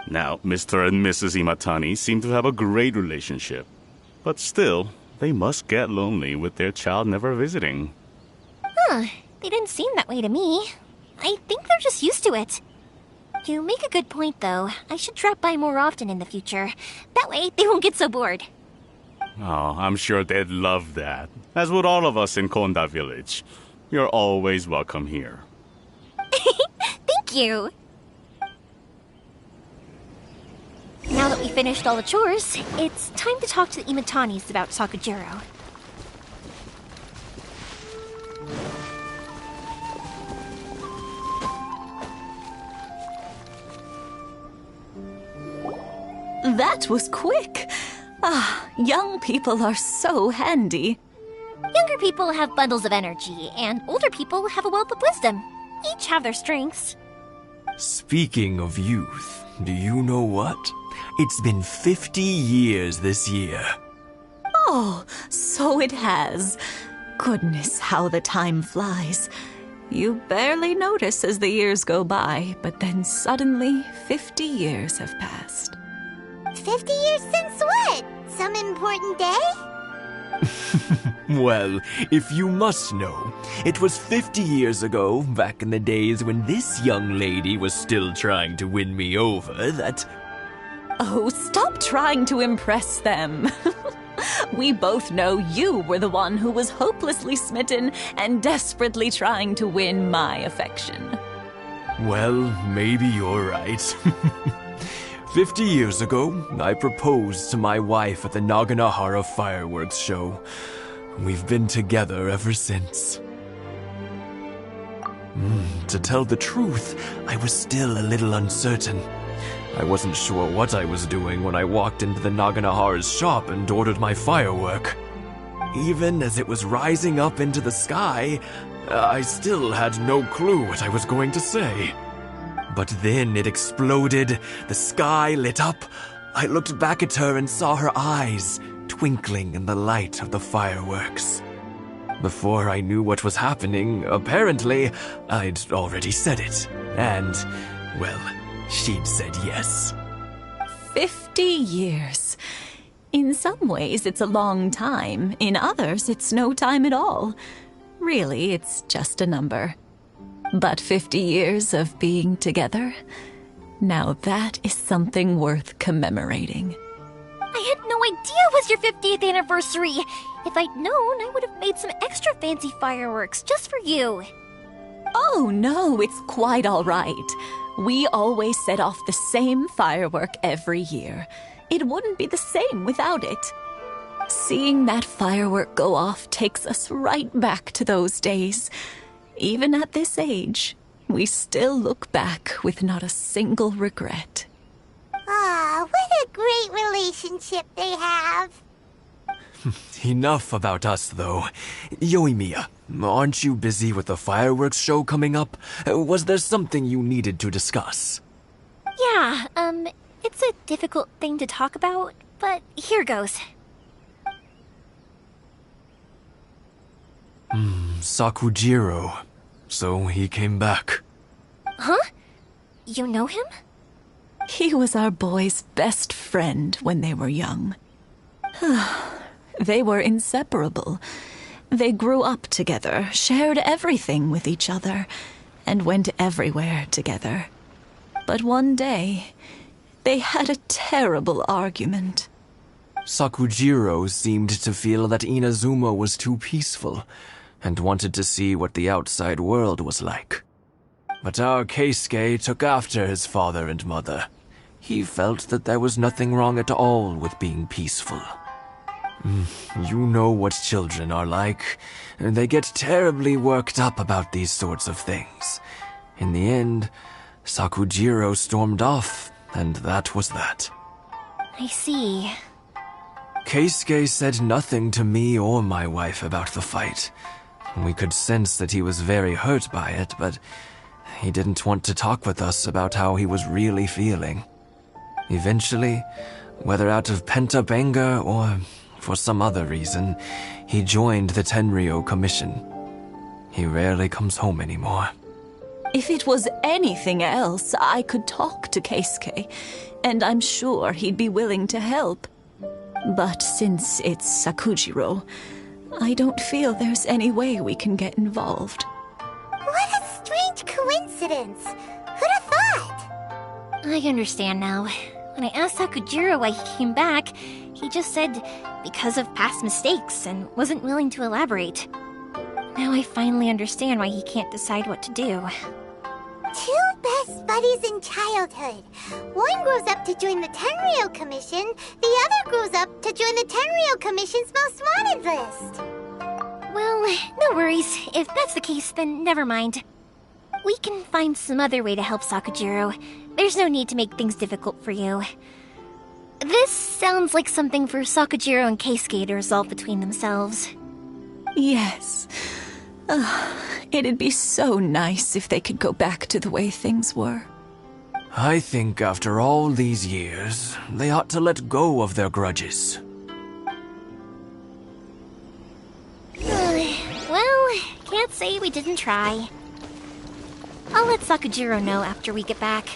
Now, Mr. and Mrs. Imatani seem to have a great relationship, but still, they must get lonely with their child never visiting. Huh, they didn't seem that way to me. I think they're just used to it. You make a good point, though. I should drop by more often in the future. That way, they won't get so bored. Oh, I'm sure they'd love that, as would all of us in Konda Village. You're always welcome here. Thank you! Now that we finished all the chores, it's time to talk to the Imatanis about Sakujiro. That was quick. Young people are so handy. Younger people have bundles of energy, and older people have a wealth of wisdom. Each have their strengths. Speaking of youth, do you know what? It's been 50 years this year. Oh, so it has. Goodness, how the time flies. You barely notice as the years go by, but then suddenly 50 years have passed. 50 years since what? Some important day? Well, if you must know, it was 50 years ago, back in the days when this young lady was still trying to win me over, that... Oh, stop trying to impress them. We both know you were the one who was hopelessly smitten and desperately trying to win my affection. Well, maybe you're right. 50 years ago, I proposed to my wife at the Naganahara fireworks show. We've been together ever since. To tell the truth, I was still a little uncertain. I wasn't sure what I was doing when I walked into the Naganahara's shop and ordered my firework. Even as it was rising up into the sky, I still had no clue what I was going to say. But then it exploded, the sky lit up. I looked back at her and saw her eyes twinkling in the light of the fireworks. Before I knew what was happening, apparently, I'd already said it. And, well, she'd said yes. 50 years. In some ways, it's a long time. In others, it's no time at all. Really, it's just a number. But 50 years of being together, now that is something worth commemorating. I had no idea it was your 50th anniversary. If I'd known, I would have made some extra fancy fireworks just for you. Oh, no, it's quite all right. We always set off the same firework every year. It wouldn't be the same without it. Seeing that firework go off takes us right back to those days. Even at this age, we still look back with not a single regret. Ah, what a great relationship they have. Enough about us, though. Yoimiya, aren't you busy with the fireworks show coming up? Was there something you needed to discuss? Yeah, it's a difficult thing to talk about, but here goes. Sakujiro. So he came back. Huh? You know him? He was our boy's best friend when they were young. They were inseparable. They grew up together, shared everything with each other, and went everywhere together. But one day, they had a terrible argument. Sakujiro seemed to feel that Inazuma was too peaceful, and wanted to see what the outside world was like. But our Keisuke took after his father and mother. He felt that there was nothing wrong at all with being peaceful. You know what children are like. They get terribly worked up about these sorts of things. In the end, Sakujiro stormed off, and that was that. I see. Keisuke said nothing to me or my wife about the fight. We could sense that he was very hurt by it, but he didn't want to talk with us about how he was really feeling. Eventually, whether out of pent-up anger or for some other reason, he joined the Tenryou Commission. He rarely comes home anymore. If it was anything else, I could talk to Keisuke, and I'm sure he'd be willing to help. But since it's Sakujiro, I don't feel there's any way we can get involved. What a strange coincidence. Who'd have thought? I understand now. When I asked Sakujiro why he came back, he just said because of past mistakes and wasn't willing to elaborate. Now I finally understand why he can't decide what to do. Two best buddies in childhood. One grows up to join the Tenryou Commission, the other grows up to join the Tenryou Commission's most wanted list. Well, no worries. If that's the case, then never mind. We can find some other way to help Sakujiro. There's no need to make things difficult for you. This sounds like something for Sakujiro and Keisuke to resolve between themselves. Yes. It'd be so nice if they could go back to the way things were. I think after all these years, they ought to let go of their grudges. Well, can't say we didn't try. I'll let Sakujiro know after we get back.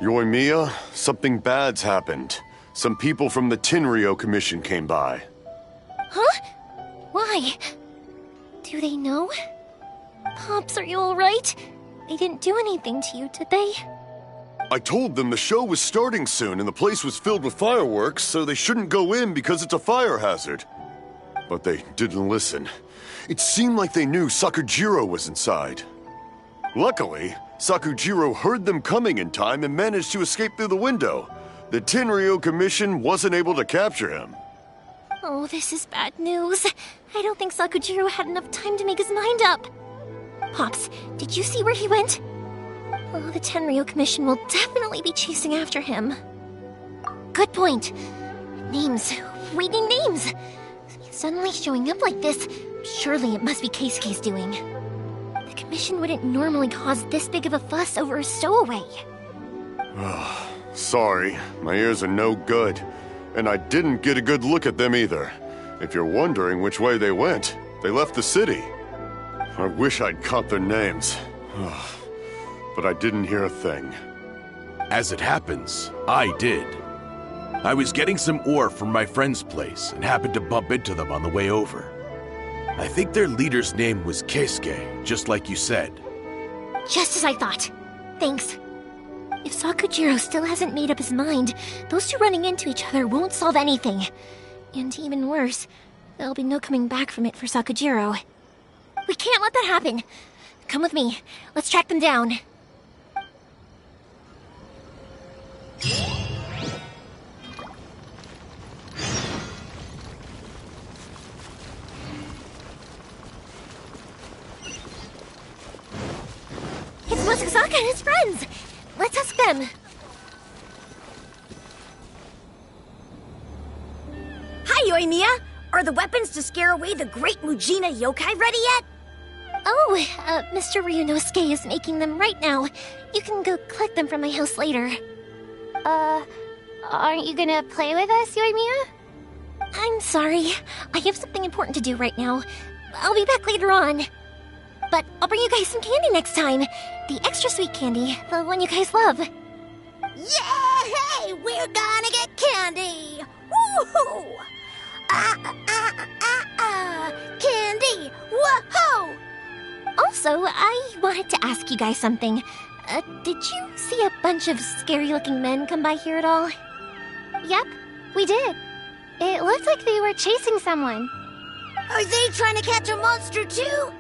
Yoimiya, something bad's happened. Some people from the Tenryou Commission came by. Huh? Why? Do they know? Pops, are you alright? They didn't do anything to you, did they? I told them the show was starting soon and the place was filled with fireworks, so they shouldn't go in because it's a fire hazard. But they didn't listen. It seemed like they knew Sakujiro was inside. Luckily, Sakujiro heard them coming in time and managed to escape through the window. The Tenryou Commission wasn't able to capture him. Oh, this is bad news. I don't think Sakujiro had enough time to make his mind up. Pops, did you see where he went? Oh, the Tenryou Commission will definitely be chasing after him. Good point. Names. Reading names. Suddenly showing up like this, surely it must be Keisuke's doing. The Commission wouldn't normally cause this big of a fuss over a stowaway. Sorry, my ears are no good. And I didn't get a good look at them either. If you're wondering which way they went, they left the city. I wish I'd caught their names. But I didn't hear a thing. As it happens, I did. I was getting some ore from my friend's place and happened to bump into them on the way over. I think their leader's name was Keisuke, just like you said. Just as I thought. Thanks. If Sakujiro still hasn't made up his mind, those two running into each other won't solve anything. And even worse, there'll be no coming back from it for Sakujiro. We can't let that happen. Come with me. Let's track them down. It's Masakazaka and his friends! Let's ask them. Hi, Yoimiya! Are the weapons to scare away the great Mujina yokai ready yet? Oh, Mr. Ryunosuke is making them right now. You can go collect them from my house later. Aren't you gonna play with us, Yoimiya? I'm sorry. I have something important to do right now. I'll be back later on. But I'll bring you guys some candy next time. The extra sweet candy, the one you guys love. Yay! We're gonna get candy! Woohoo! Candy! Whoa! Also, I wanted to ask you guys something. Did you see a bunch of scary-looking men come by here at all? Yep, we did. It looked like they were chasing someone. Are they trying to catch a monster too?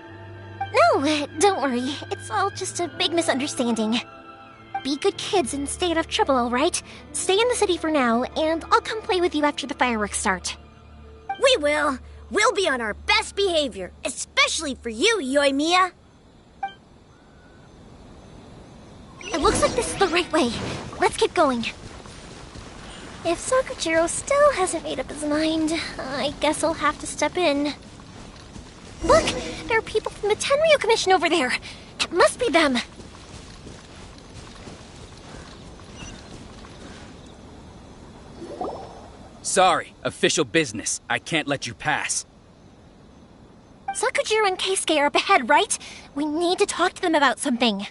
No, don't worry. It's all just a big misunderstanding. Be good kids and stay out of trouble, alright? Stay in the city for now, and I'll come play with you after the fireworks start. We will. We'll be on our best behavior, especially for you, Yoimiya. It looks like this is the right way. Let's keep going. If Sakujiro still hasn't made up his mind, I guess I'll have to step in. Look! There are people from the Tenryu Commission over there! It must be them! Sorry, official business. I can't let you pass. Sakujiro and Keisuke are up ahead, right? We need to talk to them about something.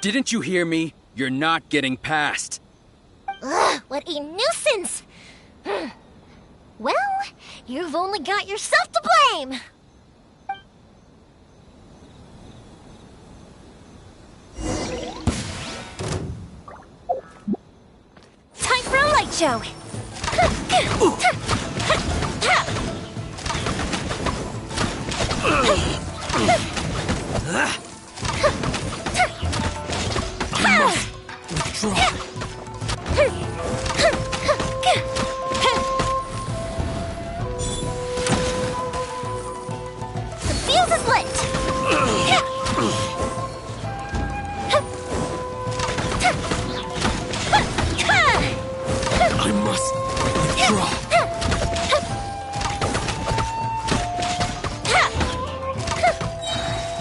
Didn't you hear me? You're not getting past. Ugh, what a nuisance! Well, you've only got yourself to blame! Time for a light show! I must withdraw. The fuse is lit! I must withdraw.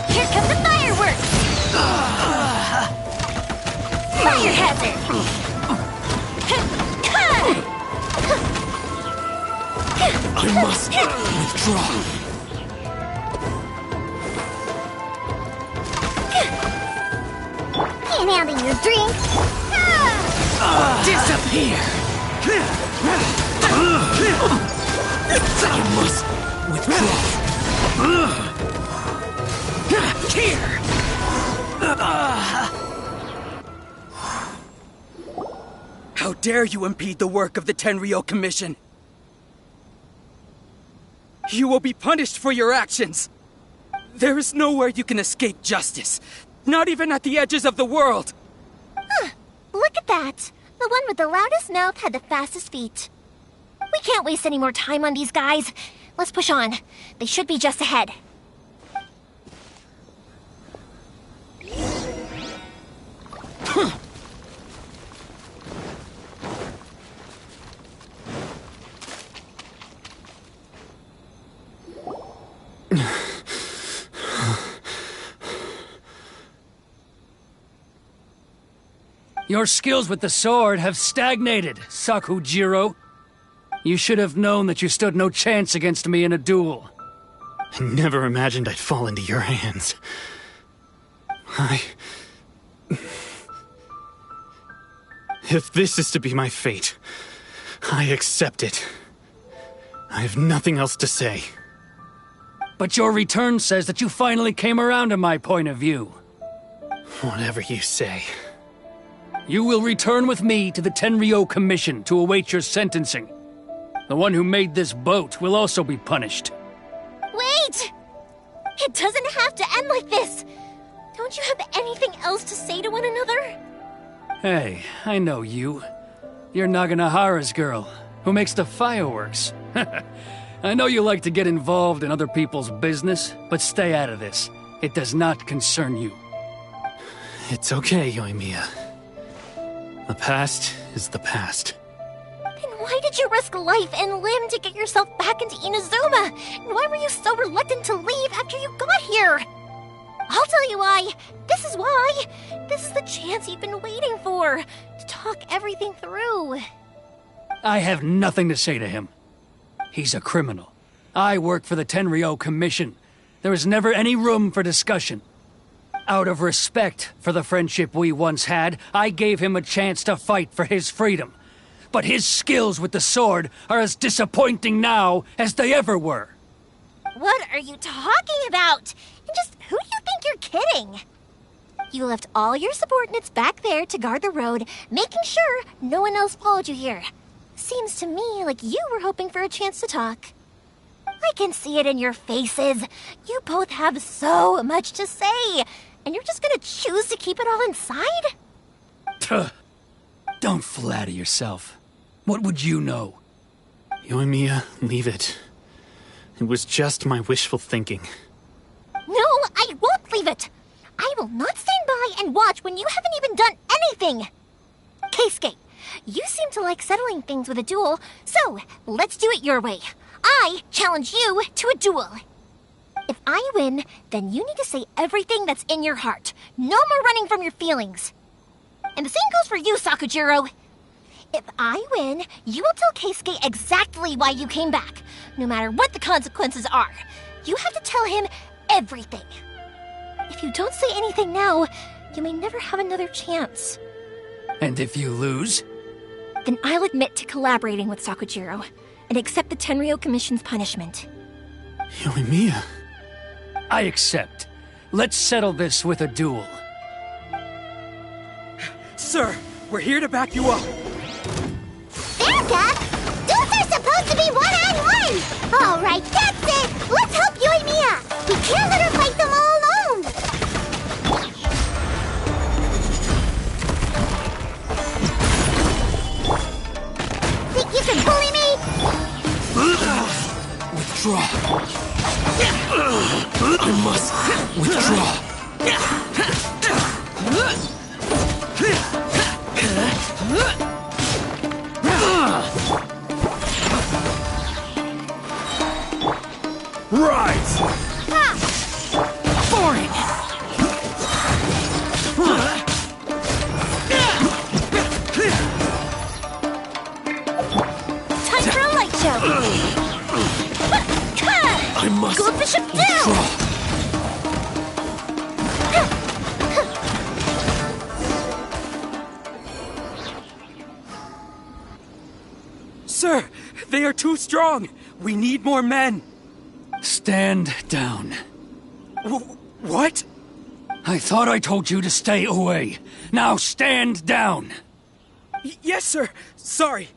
Here come the fireworks! Fire hazard! I must withdraw. Can't handle your drink. Disappear! I must withdraw. Here! How dare you impede the work of the Tenryo Commission? You will be punished for your actions. There is nowhere you can escape justice. Not even at the edges of the world. Huh, look at that. The one with the loudest mouth had the fastest feet. We can't waste any more time on these guys. Let's push on. They should be just ahead. Your skills with the sword have stagnated, Sakujiro. You should have known that you stood no chance against me in a duel. I never imagined I'd fall into your hands. If this is to be my fate, I accept it. I have nothing else to say. But your return says that you finally came around to my point of view. Whatever you say. You will return with me to the Tenryo Commission to await your sentencing. The one who made this boat will also be punished. Wait! It doesn't have to end like this! Don't you have anything else to say to one another? Hey, I know you. You're Naganahara's girl, who makes the fireworks. I know you like to get involved in other people's business, but stay out of this. It does not concern you. It's okay, Yoimiya. The past is the past. Then why did you risk life and limb to get yourself back into Inazuma? And why were you so reluctant to leave after you got here? I'll tell you why. This is why. This is the chance you've been waiting for, to talk everything through. I have nothing to say to him. He's a criminal. I work for the Tenryo Commission. There was never any room for discussion. Out of respect for the friendship we once had, I gave him a chance to fight for his freedom. But his skills with the sword are as disappointing now as they ever were. What are you talking about? And just who do you think you're kidding? You left all your subordinates back there to guard the road, making sure no one else followed you here. Seems to me like you were hoping for a chance to talk. I can see it in your faces. You both have so much to say, and you're just gonna choose to keep it all inside? Tuh. Don't flatter yourself. What would you know? Yoimiya, leave it. It was just my wishful thinking. No, I won't leave it. I will not stand by and watch when you haven't even done anything. Keisuke, you seem to like settling things with a duel, so let's do it your way. I challenge you to a duel. If I win, then you need to say everything that's in your heart. No more running from your feelings. And the same goes for you, Sakujiro. If I win, you will tell Keisuke exactly why you came back, no matter what the consequences are. You have to tell him everything. If you don't say anything now, you may never have another chance. And if you lose? Then I'll admit to collaborating with Sakujiro and accept the Tenryo Commission's punishment. Yoimiya. I accept. Let's settle this with a duel. Sir, we're here to back you up. Back up? Duels are supposed to be one-on-one! All right, that's it! Let's help Yoimiya! We can't let her fight them all alone! Think you can bully me? Withdraw. I must withdraw. Right! Boring! Time for a light show! I must Goldfish him withdraw. Sir, they are too strong. We need more men. Stand down. What? I thought I told you to stay away. Now stand down. Yes, sir. Sorry.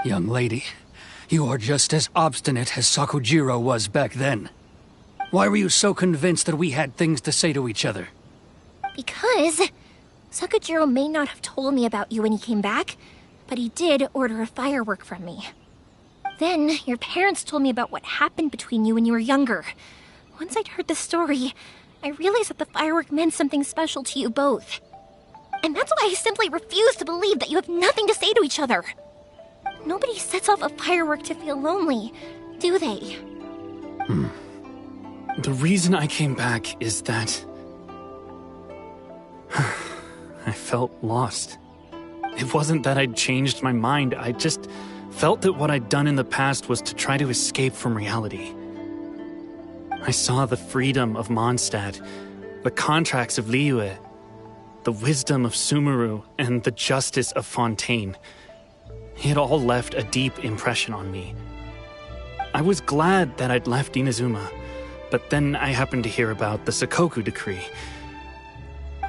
Young lady, you are just as obstinate as Sakujiro was back then. Why were you so convinced that we had things to say to each other? Because Sakujiro may not have told me about you when he came back, but he did order a firework from me. Then your parents told me about what happened between you when you were younger. Once I'd heard the story, I realized that the firework meant something special to you both. And that's why I simply refuse to believe that you have nothing to say to each other. Nobody sets off a firework to feel lonely, do they? The reason I came back is that I felt lost. It wasn't that I'd changed my mind, I just felt that what I'd done in the past was to try to escape from reality. I saw the freedom of Mondstadt, the contracts of Liyue, the wisdom of Sumeru, and the justice of Fontaine. It all left a deep impression on me. I was glad that I'd left Inazuma, but then I happened to hear about the Sakoku decree.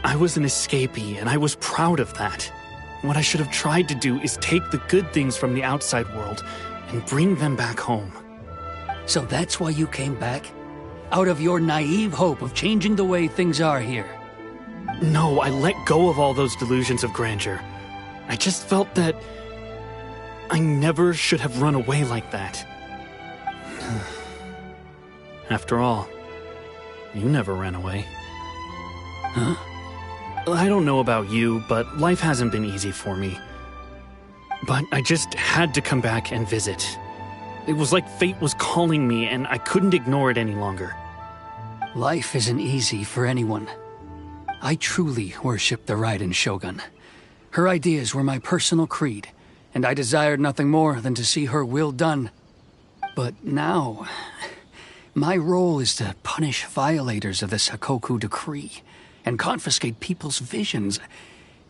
I was an escapee, and I was proud of that. What I should have tried to do is take the good things from the outside world and bring them back home. So that's why you came back? Out of your naive hope of changing the way things are here? No, I let go of all those delusions of grandeur. I just felt that I never should have run away like that. After all, you never ran away. Huh? I don't know about you, but life hasn't been easy for me. But I just had to come back and visit. It was like fate was calling me, and I couldn't ignore it any longer. Life isn't easy for anyone. I truly worship the Raiden Shogun. Her ideas were my personal creed, and I desired nothing more than to see her will done. But now, my role is to punish violators of the Sakoku Decree and confiscate people's visions.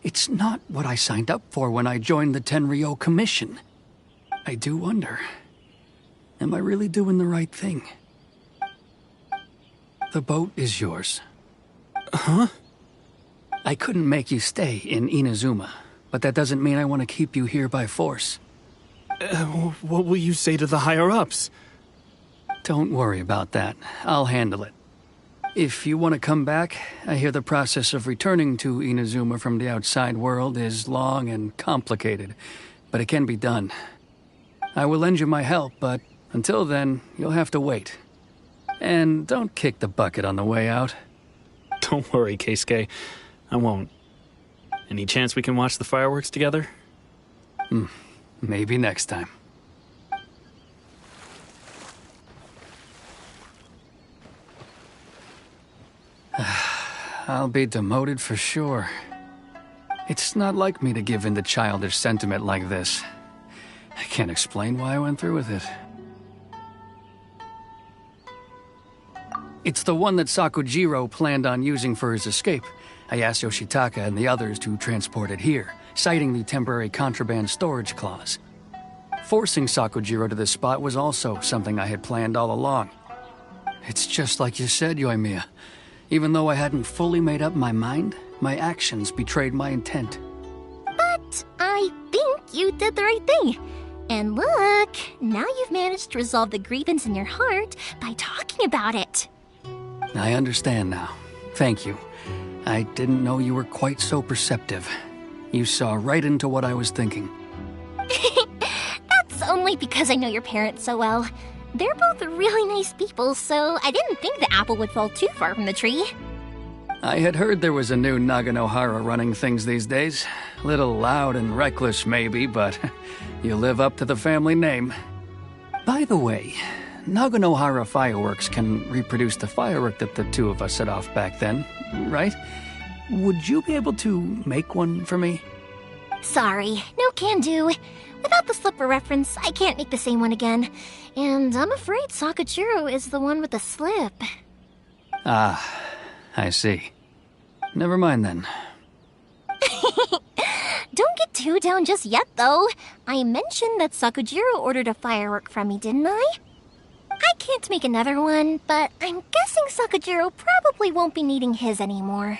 It's not what I signed up for when I joined the Tenryo Commission. I do wonder, am I really doing the right thing? The boat is yours. Huh? I couldn't make you stay in Inazuma, but that doesn't mean I want to keep you here by force. What will you say to the higher-ups? Don't worry about that. I'll handle it. If you want to come back, I hear the process of returning to Inazuma from the outside world is long and complicated, but it can be done. I will lend you my help, but until then, you'll have to wait. And don't kick the bucket on the way out. Don't worry, Keisuke. I won't. Any chance we can watch the fireworks together? Maybe next time. I'll be demoted for sure. It's not like me to give in to childish sentiment like this. I can't explain why I went through with it. It's the one that Sakujiro planned on using for his escape. I asked Yoshitaka and the others to transport it here, citing the temporary contraband storage clause. Forcing Sakujiro to this spot was also something I had planned all along. It's just like you said, Yoimiya. Even though I hadn't fully made up my mind, my actions betrayed my intent. But I think you did the right thing. And look, now you've managed to resolve the grievance in your heart by talking about it. I understand now. Thank you. I didn't know you were quite so perceptive. You saw right into what I was thinking. That's only because I know your parents so well. They're both really nice people, so I didn't think the apple would fall too far from the tree. I had heard there was a new Naganohara running things these days. Little loud and reckless, maybe, but you live up to the family name. By the way, Naganohara fireworks can reproduce the firework that the two of us set off back then, right? Would you be able to make one for me? Sorry, no can do. Without the slipper reference, I can't make the same one again. And I'm afraid Sakujiro is the one with the slip. Ah, I see. Never mind then. Don't get too down just yet, though. I mentioned that Sakujiro ordered a firework from me, didn't I? I can't make another one, but I'm guessing Sakujiro probably won't be needing his anymore.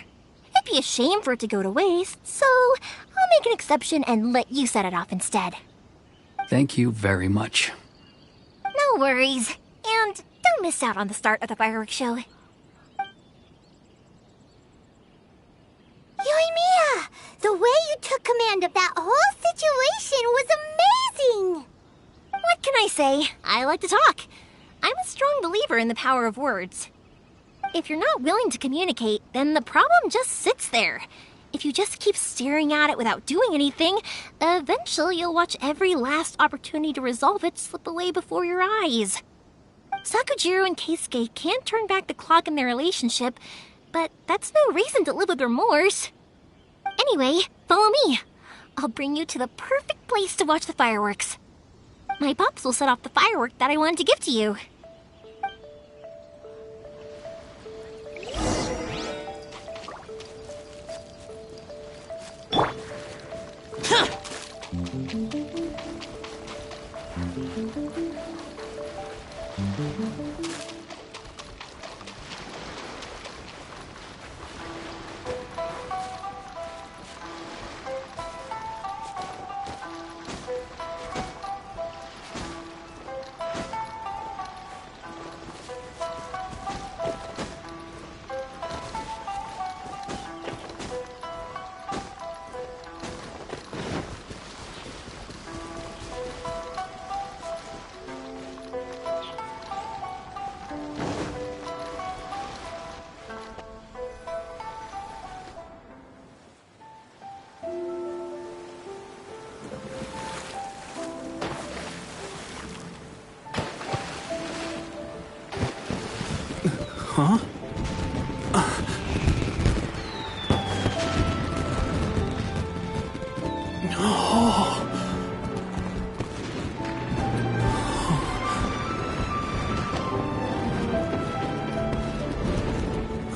It'd be a shame for it to go to waste, so I'll make an exception and let you set it off instead. Thank you very much. No worries. And don't miss out on the start of the fireworks show. Yoimiya! The way you took command of that whole situation was amazing! What can I say? I like to talk. I'm a strong believer in the power of words. If you're not willing to communicate, then the problem just sits there. If you just keep staring at it without doing anything, eventually you'll watch every last opportunity to resolve it slip away before your eyes. Sakujiro and Keisuke can't turn back the clock in their relationship, but that's no reason to live with remorse. Anyway, follow me. I'll bring you to the perfect place to watch the fireworks. My pops will set off the firework that I wanted to give to you. Huh? Oh.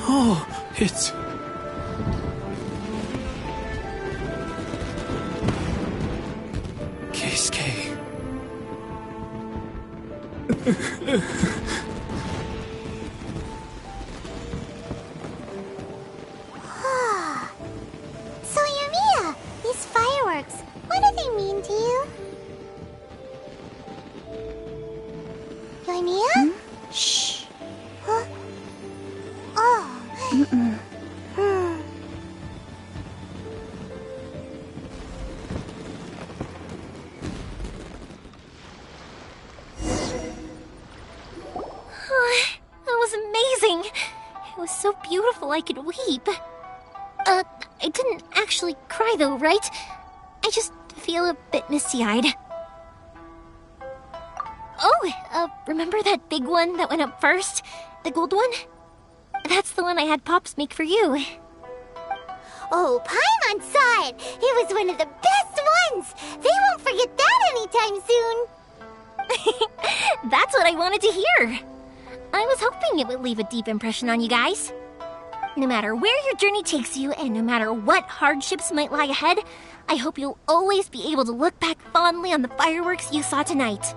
Oh, it's... Keisuke. So, Yumiya, these fireworks, what do they mean to you? Yumiya? Shh. Huh? Oh. That was amazing. It was so beautiful I could weep. I didn't actually cry though, right? I just feel a bit misty-eyed. Oh, remember that big one that went up first? The gold one? That's the one I had Pops make for you. Oh, Paimon saw it! It was one of the best ones! They won't forget that anytime soon! That's what I wanted to hear. I was hoping it would leave a deep impression on you guys. No matter where your journey takes you, and no matter what hardships might lie ahead, I hope you'll always be able to look back fondly on the fireworks you saw tonight.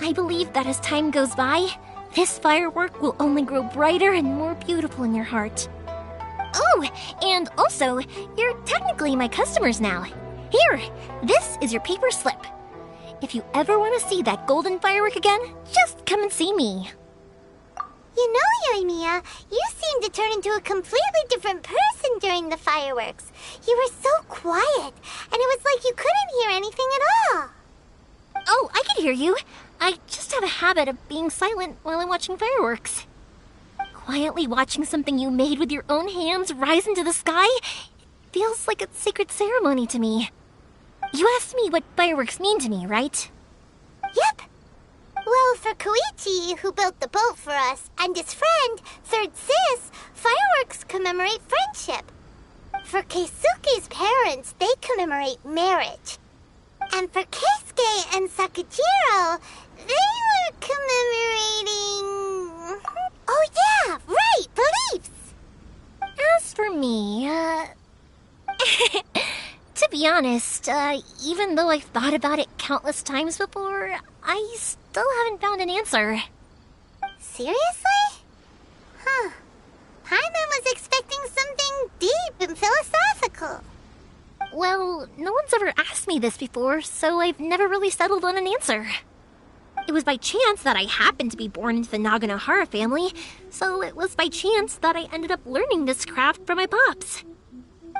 I believe that as time goes by, this firework will only grow brighter and more beautiful in your heart. Oh, and also, you're technically my customers now. Here, this is your paper slip. If you ever want to see that golden firework again, just come and see me. You know, Yoimiya, you seemed to turn into a completely different person during the fireworks. You were so quiet, and it was like you couldn't hear anything at all. Oh, I can hear you. I just have a habit of being silent while I'm watching fireworks. Quietly watching something you made with your own hands rise into the sky feels like a sacred ceremony to me. You asked me what fireworks mean to me, right? Yep. Well, for Koichi, who built the boat for us, and his friend, Third Sis, fireworks commemorate friendship. For Keisuke's parents, they commemorate marriage. And for Keisuke and Sakajiro, they were commemorating... Oh yeah, right, beliefs! As for me, to be honest, even though I've thought about it countless times before, I still haven't found an answer. Seriously? Huh. Paimon was expecting something deep and philosophical. Well, no one's ever asked me this before, so I've never really settled on an answer. It was by chance that I happened to be born into the Naganohara family, so it was by chance that I ended up learning this craft from my pops.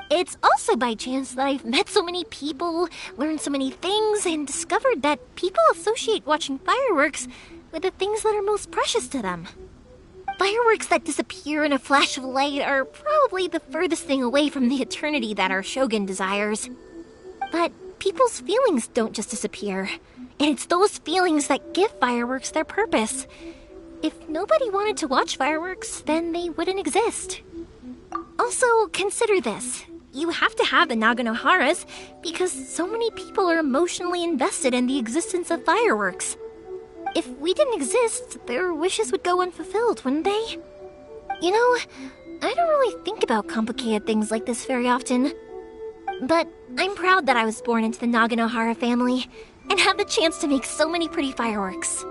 It's also by chance that I've met so many people, learned so many things, and discovered that people associate watching fireworks with the things that are most precious to them. Fireworks that disappear in a flash of light are probably the furthest thing away from the eternity that our shogun desires. But people's feelings don't just disappear, and it's those feelings that give fireworks their purpose. If nobody wanted to watch fireworks, then they wouldn't exist. Also, consider this. You have to have the Naganoharas because so many people are emotionally invested in the existence of fireworks. If we didn't exist, their wishes would go unfulfilled, wouldn't they? You know, I don't really think about complicated things like this very often. But I'm proud that I was born into the Naganohara family and have the chance to make so many pretty fireworks.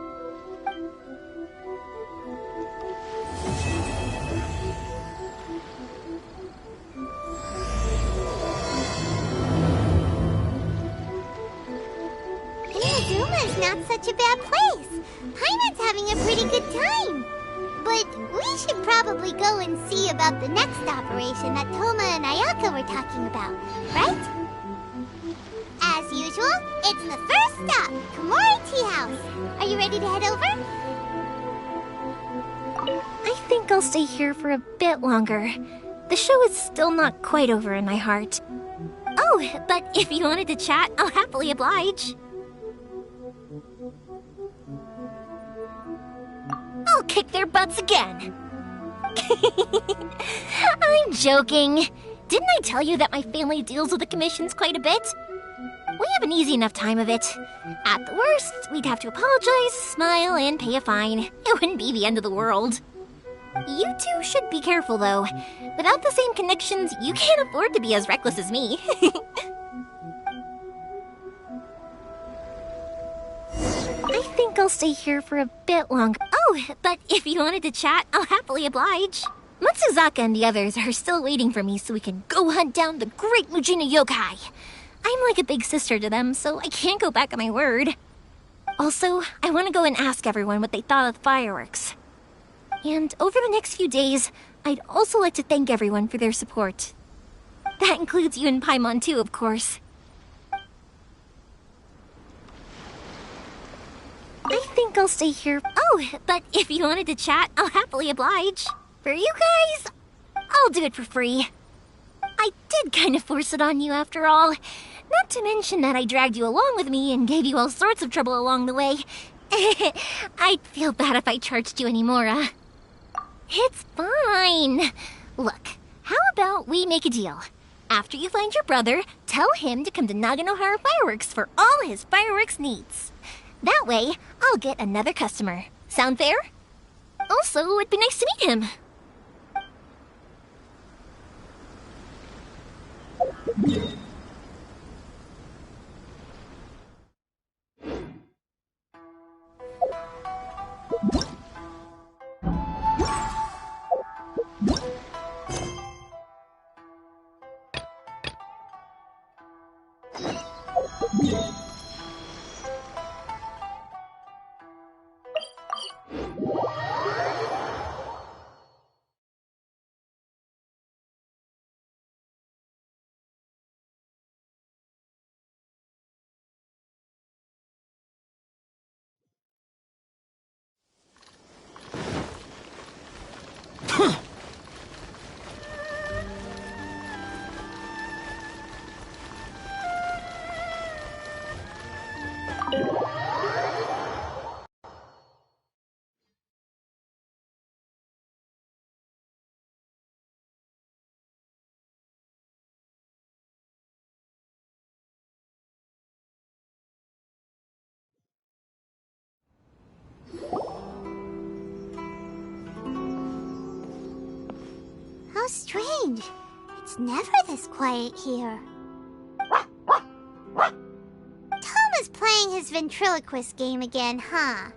Inazuma's not such a bad place. Paimon's having a pretty good time. But we should probably go and see about the next operation that Toma and Ayaka were talking about, right? As usual, it's the first stop, Komori Tea House. Are you ready to head over? I think I'll stay here for a bit longer. The show is still not quite over in my heart. Oh, but if you wanted to chat, I'll happily oblige. I'll kick their butts again. I'm joking. Didn't I tell you that my family deals with the commissions quite a bit? We have an easy enough time of it. At the worst, we'd have to apologize, smile, and pay a fine. It wouldn't be the end of the world. You two should be careful, though. Without the same connections, you can't afford to be as reckless as me. I think I'll stay here for a bit longer. Oh, but if you wanted to chat, I'll happily oblige. Matsuzaka and the others are still waiting for me so we can go hunt down the great Mujina yokai. I'm like a big sister to them, so I can't go back on my word. Also, I want to go and ask everyone what they thought of the fireworks. And over the next few days, I'd also like to thank everyone for their support. That includes you and Paimon too, of course. I think I'll stay here. Oh, but if you wanted to chat, I'll happily oblige. For you guys, I'll do it for free. I did kind of force it on you after all. Not to mention that I dragged you along with me and gave you all sorts of trouble along the way. I'd feel bad if I charged you anymore. It's fine. Look, how about we make a deal? After you find your brother, tell him to come to Naganohara Fireworks for all his fireworks needs. That way, I'll get another customer. Sound fair? Also, it'd be nice to meet him. How strange. It's never this quiet here. Toma's playing his ventriloquist game again, huh?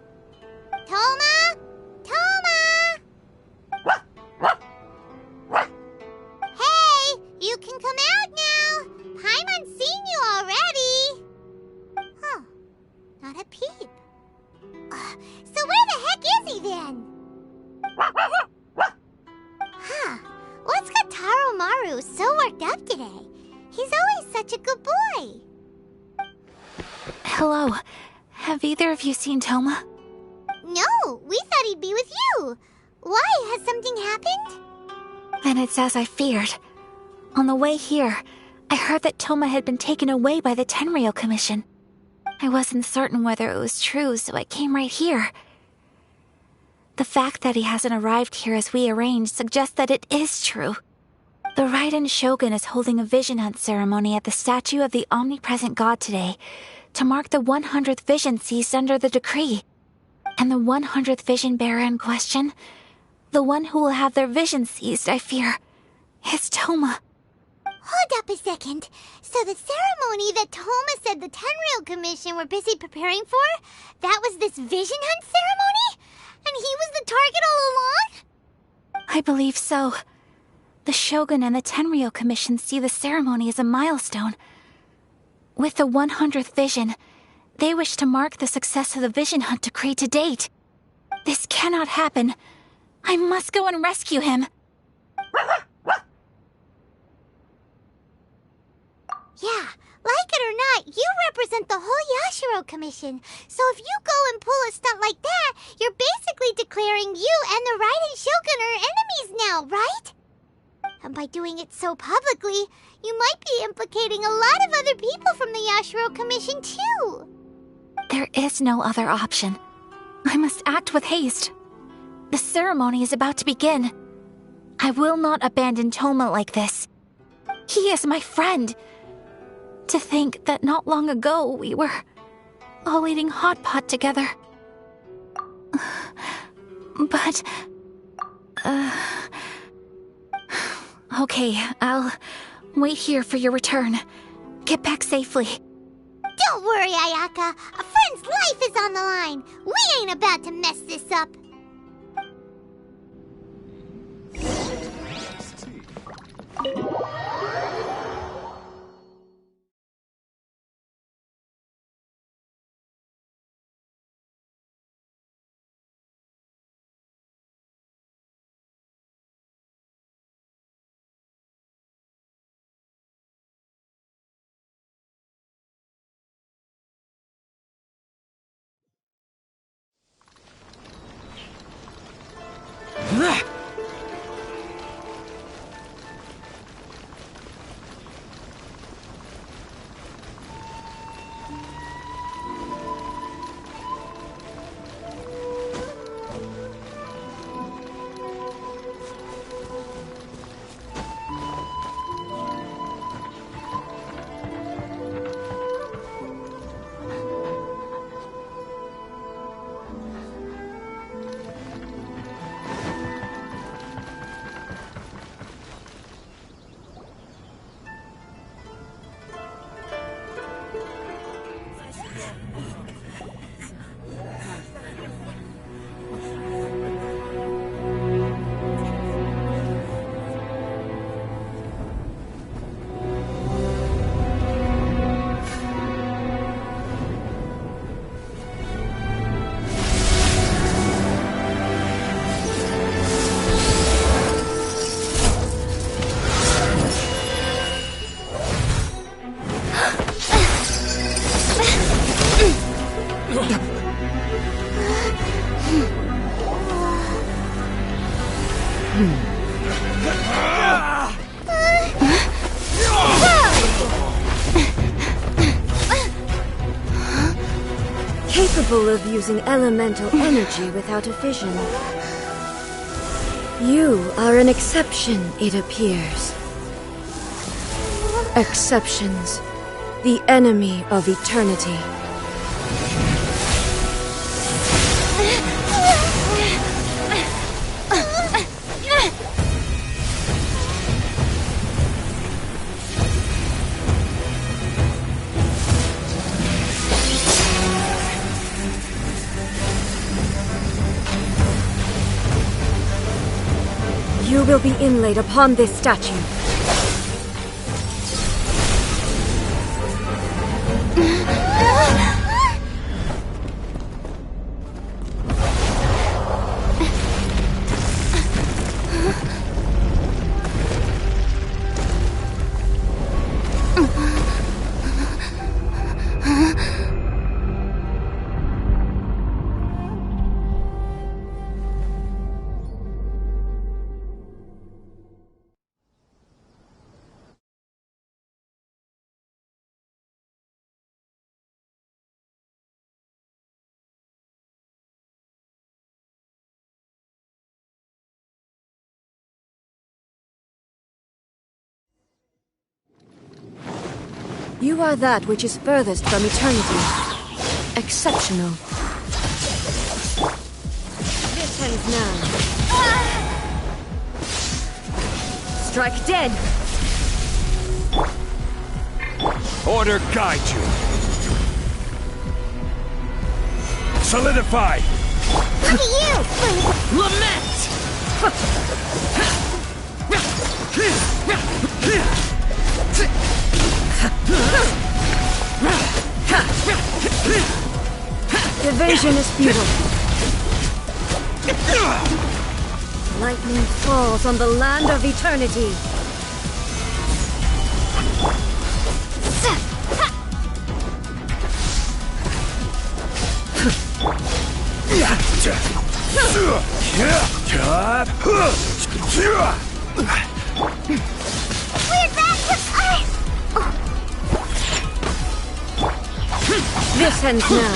Toma? Toma! Hey, you can come out now. Paimon's seen you already. Huh, not a peep. So where the heck is he then? Huh, what's got Taro Maru so worked up today? He's always such a good boy. Hello. Have either of you seen Toma? No, we thought he'd be with you. Why? Has something happened? Then it's as I feared. On the way here, I heard that Toma had been taken away by the Tenryou Commission. I wasn't certain whether it was true, so I came right here. The fact that he hasn't arrived here as we arranged suggests that it is true. The Raiden Shogun is holding a vision hunt ceremony at the statue of the omnipresent god today to mark the 100th vision seized under the decree. And the 100th vision bearer in question, the one who will have their vision seized, I fear, is Toma. Hold up a second. So the ceremony that Toma said the Tenryou Commission were busy preparing for, that was this vision hunt ceremony? And he was the target all along? I believe so. The Shogun and the Tenryou Commission see the ceremony as a milestone. With the 100th vision, they wish to mark the success of the vision hunt decree to date. This cannot happen. I must go and rescue him. Yeah, like it or not, you represent the whole Yashiro Commission. So if you go and pull a stunt like that, you're basically declaring you and the Raiden Shogun are enemies now, right? And by doing it so publicly, you might be implicating a lot of other people from the Yashiro Commission too. There is no other option. I must act with haste. The ceremony is about to begin. I will not abandon Toma like this. He is my friend. To think that not long ago we were all eating hot pot together. But... Okay, I'll wait here for your return. Get back safely. Don't worry, Ayaka. A friend's life is on the line. We ain't about to mess this up. Capable of using elemental energy without a fission. You are an exception, it appears. Exceptions, the enemy of eternity. You will be inlaid upon this statue. You are that which is furthest from eternity. Exceptional. This ends now. Strike dead! Order guide you. Solidify! Look at you! Lament! Evasion is futile. Lightning falls on the land of eternity. We're back to This ends now.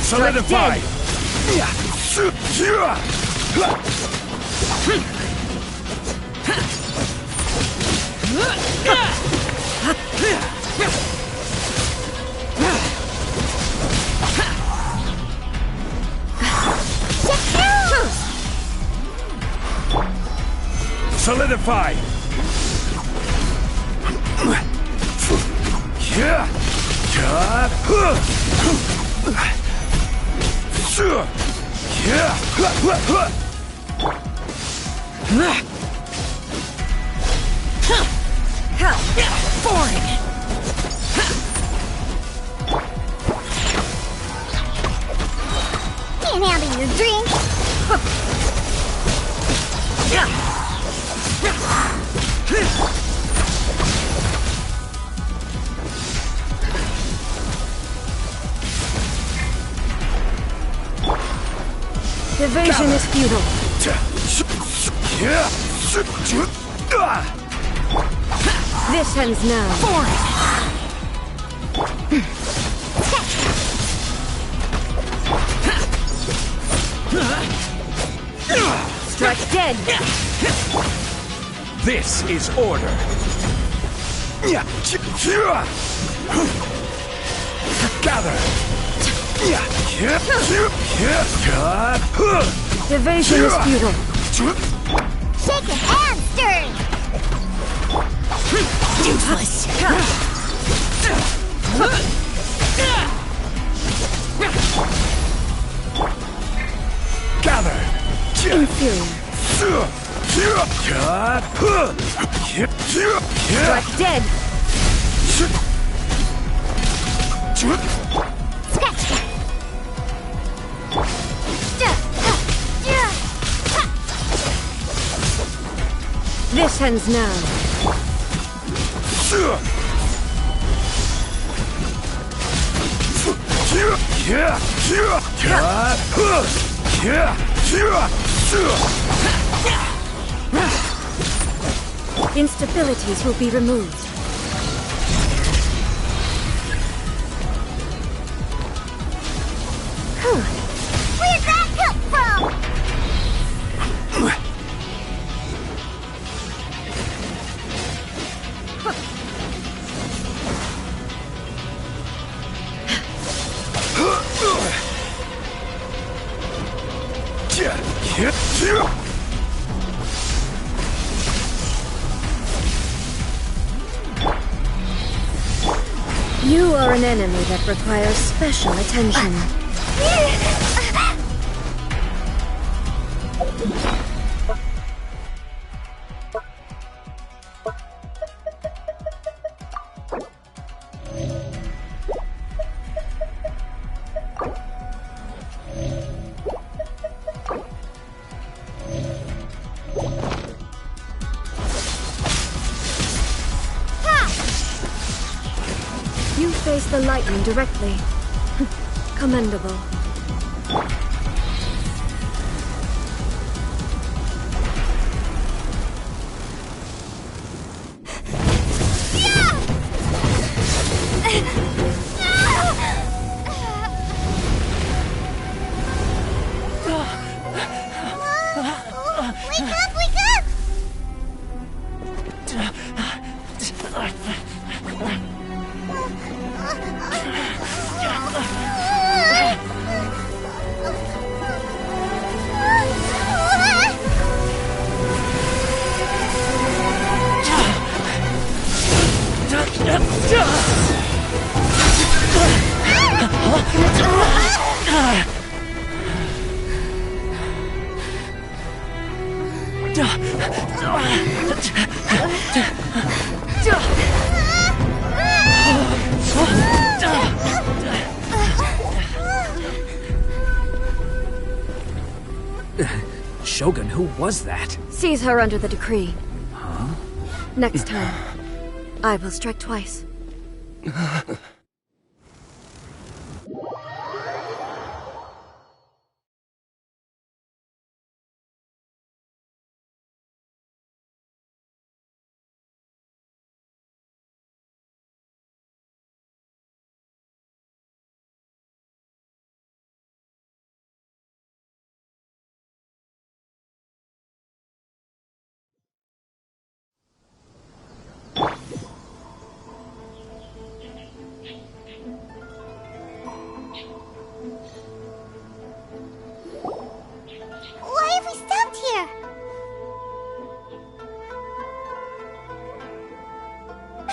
Solidify! Solidify! Can't handle your drink. Evasion is futile. This ends now. Strike dead. This is order. Gather. Evasion is futile. Shake your hamsters! Useless. Gather. Inferior. Strike dead. This ends now. Instabilities will be removed. Where'd that come from? You are an enemy that requires special attention. You face the lightning directly. Commendable. Wake up, wake up! Shogun, who was that? Seize her under the decree. Huh? Next time, I will strike twice.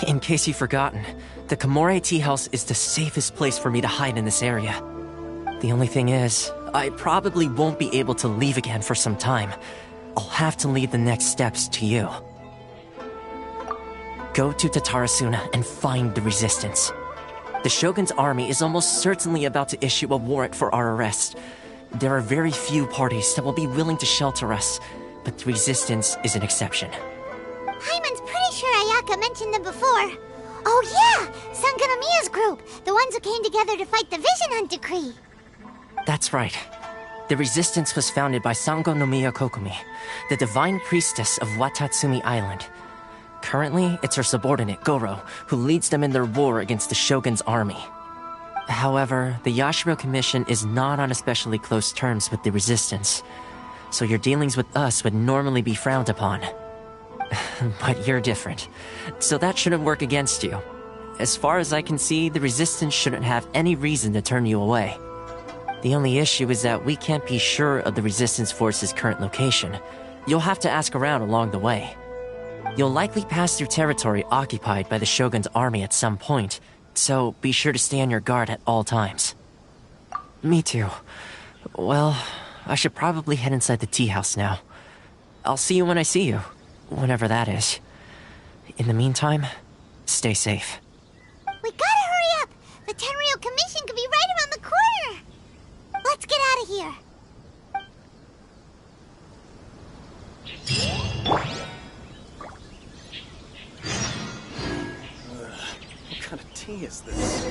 In case you've forgotten, the Komore tea house is the safest place for me to hide in this area. The only thing is, I probably won't be able to leave again for some time. I'll have to leave the next steps to you. Go to Tatarasuna and find the resistance. The Shogun's army is almost certainly about to issue a warrant for our arrest. There are very few parties that will be willing to shelter us, but the resistance is an exception. Paimon's pretty sure Ayaka mentioned them before. Oh yeah! Sangonomiya's group! The ones who came together to fight the Vision Hunt Decree! That's right. The resistance was founded by Sangonomiya Kokumi, the divine priestess of Watatsumi Island. Currently, it's her subordinate, Goro, who leads them in their war against the Shogun's army. However, the Yashiro Commission is not on especially close terms with the resistance, so your dealings with us would normally be frowned upon. But you're different, so that shouldn't work against you. As far as I can see, the resistance shouldn't have any reason to turn you away. The only issue is that we can't be sure of the resistance force's current location. You'll have to ask around along the way. You'll likely pass through territory occupied by the Shogun's army at some point, so be sure to stay on your guard at all times. Me too. Well, I should probably head inside the tea house now. I'll see you when I see you, whenever that is. In the meantime, stay safe. We gotta hurry up! The Tenryou Commission could be right around the corner! Let's get out of here! What kind of tea is this?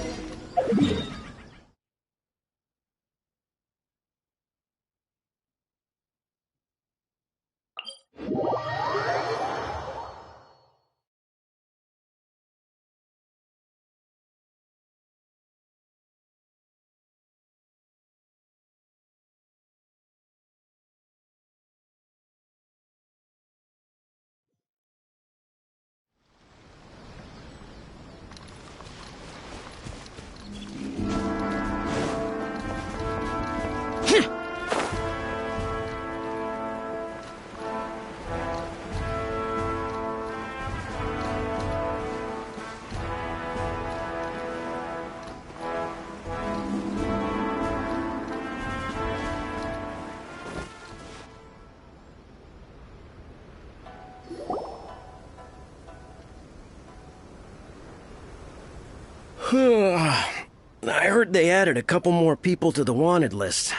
I heard they added a couple more people to the wanted list.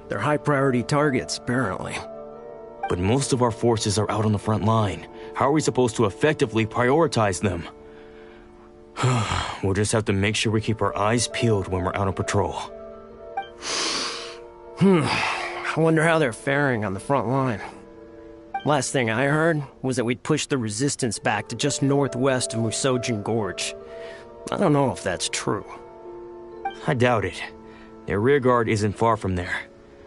They're high-priority targets, apparently. But most of our forces are out on the front line. How are we supposed to effectively prioritize them? We'll just have to make sure we keep our eyes peeled when we're out on patrol. I wonder how they're faring on the front line. Last thing I heard was that we'd pushed the resistance back to just northwest of Musojin Gorge. I don't know if that's true. I doubt it. Their rearguard isn't far from there.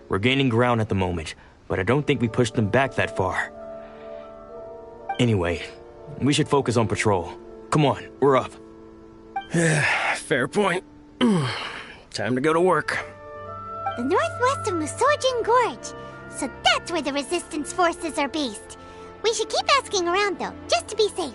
We're gaining ground at the moment, but I don't think we pushed them back that far. Anyway, we should focus on patrol. Come on, we're up. Fair point. Time to go to work. The northwest of Musojin Gorge. So that's where the resistance forces are based. We should keep asking around, though, just to be safe.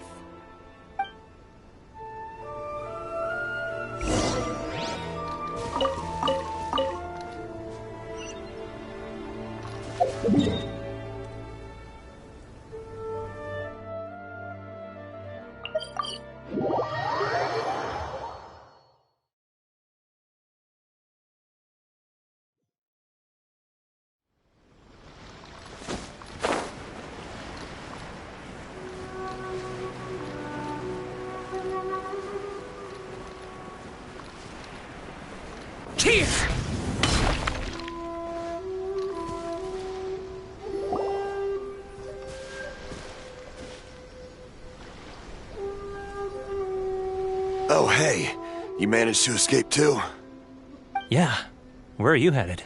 Here! Oh, hey. You managed to escape too? Yeah. Where are you headed?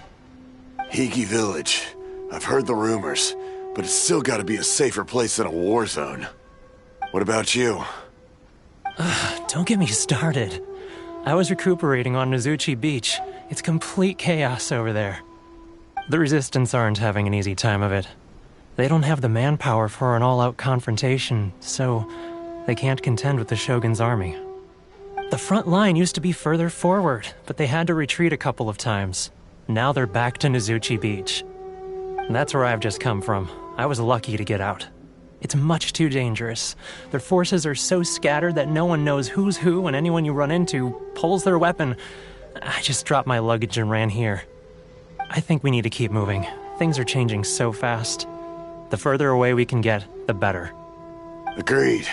Higi Village. I've heard the rumors, but it's still gotta be a safer place than a war zone. What about you? Don't get me started. I was recuperating on Nozuchi Beach. It's complete chaos over there. The Resistance aren't having an easy time of it. They don't have the manpower for an all-out confrontation, so They can't contend with the Shogun's army. The front line used to be further forward, but they had to retreat a couple of times. Now they're back to Nizuchi Beach. That's where I've just come from. I was lucky to get out. It's much too dangerous. Their forces are so scattered that no one knows who's who, and anyone you run into pulls their weapon. I just dropped my luggage and ran here. I think we need to keep moving. Things are changing so fast. The further away we can get, the better. Agreed.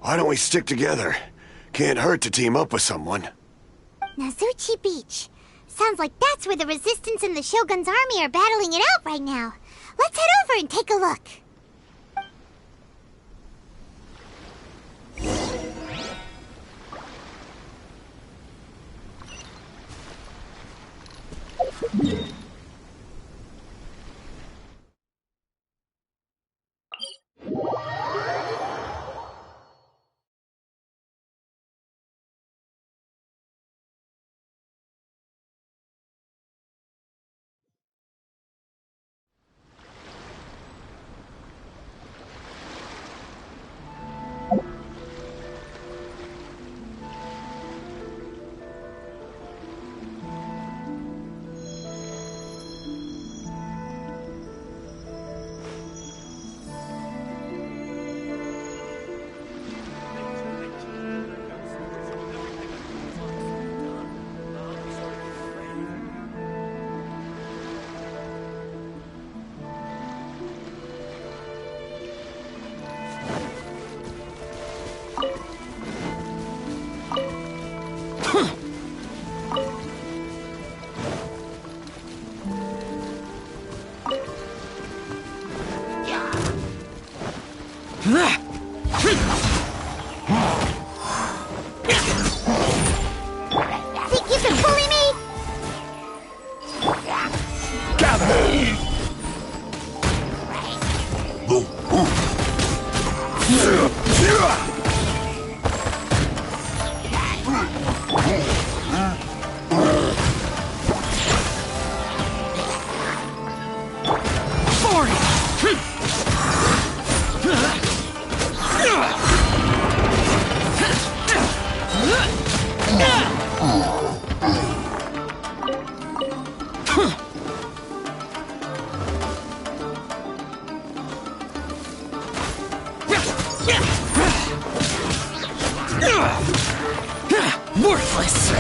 Why don't we stick together? Can't hurt to team up with someone. Nizuchi Beach. Sounds like that's where the Resistance and the Shogun's army are battling it out right now. Let's head over and take a look. Think you can bully me? Worthless!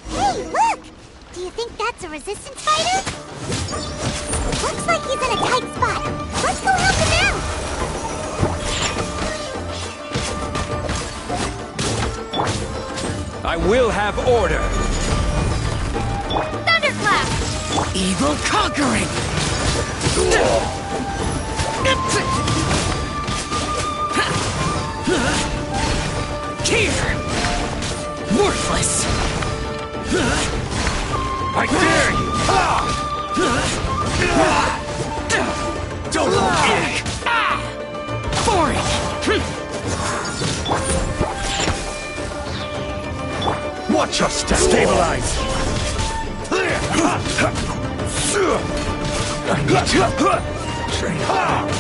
Hey, look! Do you think that's a Resistance fighter? Looks like he's in a tight spot. Let's go help him out! I will have order. Thunderclap! Evil conquering! Here! Worthless! I dare you! Don't kick! Foreign! Watch your step! Stabilize! I need to train hard.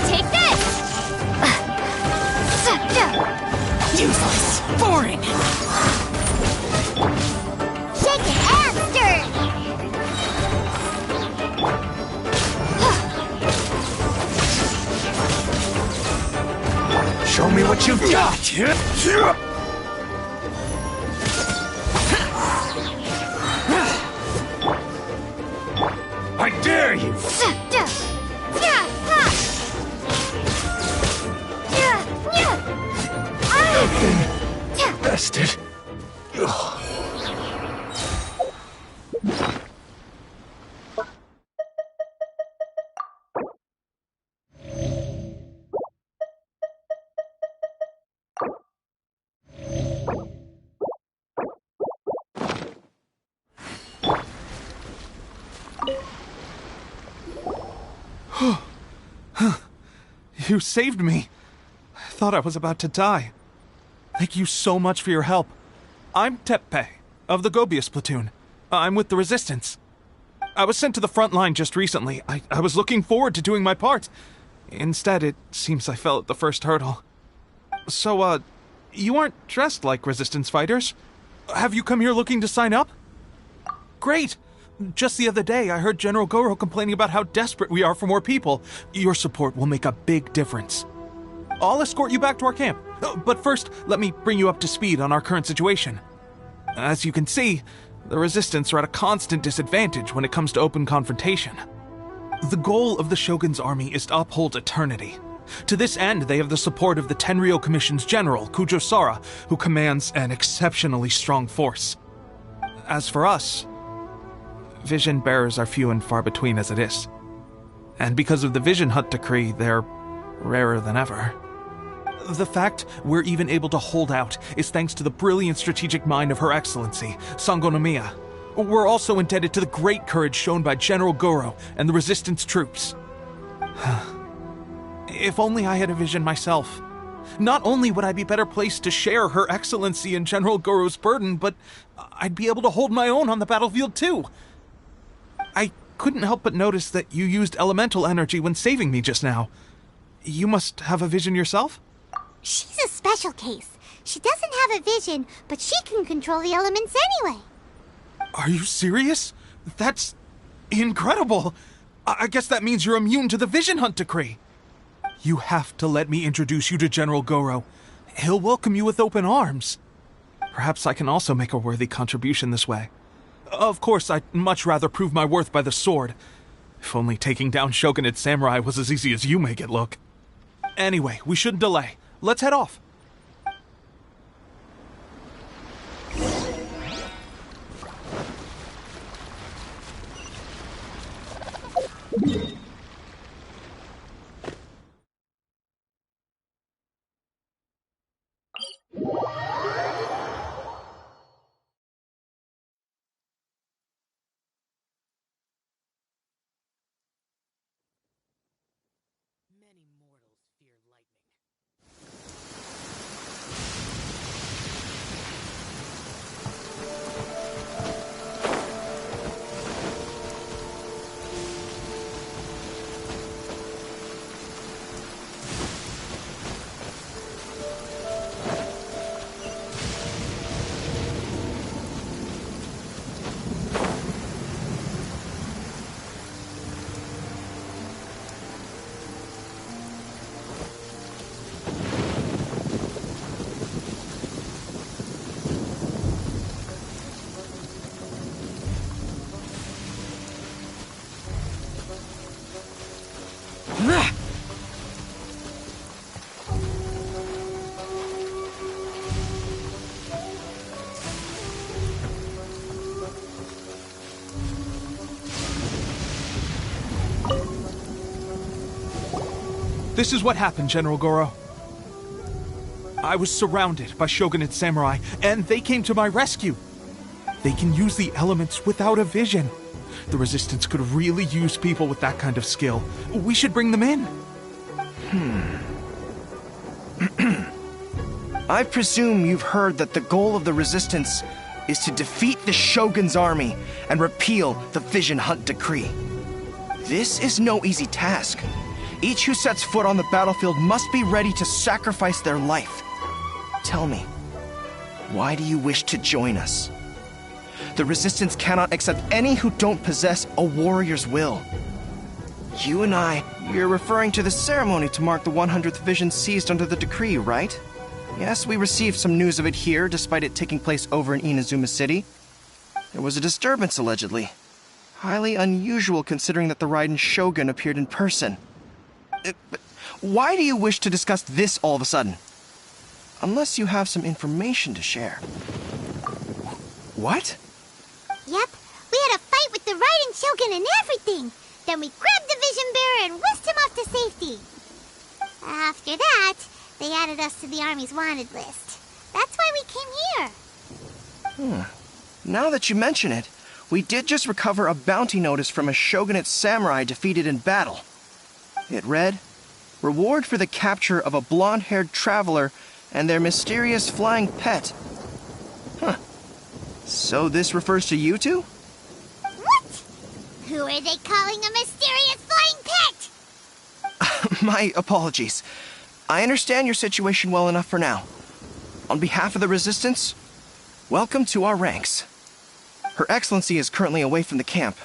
Take this! Useless! Foreign! Shake it and stir it! Show me what you've got! I dare you! Bested. You saved me. I thought I was about to die. Thank you so much for your help. I'm Teppe, of the Gobius platoon. I'm with the Resistance. I was sent to the front line just recently. I was looking forward to doing my part. Instead, it seems I fell at the first hurdle. So, you aren't dressed like Resistance fighters? Have you come here looking to sign up? Great! Just the other day, I heard General Goro complaining about how desperate we are for more people. Your support will make a big difference. I'll escort you back to our camp. But first, let me bring you up to speed on our current situation. As you can see, the Resistance are at a constant disadvantage when it comes to open confrontation. The goal of the Shogun's army is to uphold eternity. To this end, they have the support of the Tenryou Commission's general, Kujosara, who commands an exceptionally strong force. As for us, vision bearers are few and far between as it is. And because of the Vision Hut decree, they're rarer than ever. The fact we're even able to hold out is thanks to the brilliant strategic mind of Her Excellency, Sango Nomiya. We're also indebted to the great courage shown by General Goro and the Resistance troops. If only I had a vision myself. Not only would I be better placed to share Her Excellency and General Goro's burden, but I'd be able to hold my own on the battlefield too. I couldn't help but notice that you used elemental energy when saving me just now. You must have a vision yourself? She's a special case. She doesn't have a vision, but she can control the elements anyway. Are you serious? That's incredible. I guess that means you're immune to the Vision Hunt decree. You have to let me introduce you to General Goro. He'll welcome you with open arms. Perhaps I can also make a worthy contribution this way. Of course, I'd much rather prove my worth by the sword. If only taking down Shogunate samurai was as easy as you make it look. Anyway, we shouldn't delay. Let's head off. This is what happened, General Goro. I was surrounded by Shogunate samurai, and they came to my rescue. They can use the elements without a vision. The Resistance could really use people with that kind of skill. We should bring them in. I presume you've heard that the goal of the Resistance is to defeat the Shogun's army and repeal the Vision Hunt decree. This is no easy task. Each who sets foot on the battlefield must be ready to sacrifice their life. Tell me, why do you wish to join us? The Resistance cannot accept any who don't possess a warrior's will. You and you're referring to the ceremony to mark the 100th vision seized under the decree, right? Yes, we received some news of it here, despite it taking place over in Inazuma City. There was a disturbance, allegedly. Highly unusual considering that the Raiden Shogun appeared in person. But why do you wish to discuss this all of a sudden? Unless you have some information to share. What? Yep, we had a fight with the Raiden Shogun and everything. Then we grabbed the Vision Bearer and whisked him off to safety. After that, they added us to the Army's wanted list. That's why we came here. Now that you mention it, we did just recover a bounty notice from a Shogunate samurai defeated in battle. It read, Reward for the capture of a blonde-haired traveler and their mysterious flying pet. Huh. So this refers to you two? What? Who are they calling a mysterious flying pet? My apologies. I understand your situation well enough for now. On behalf of the Resistance, welcome to our ranks. Her Excellency is currently away from the camp.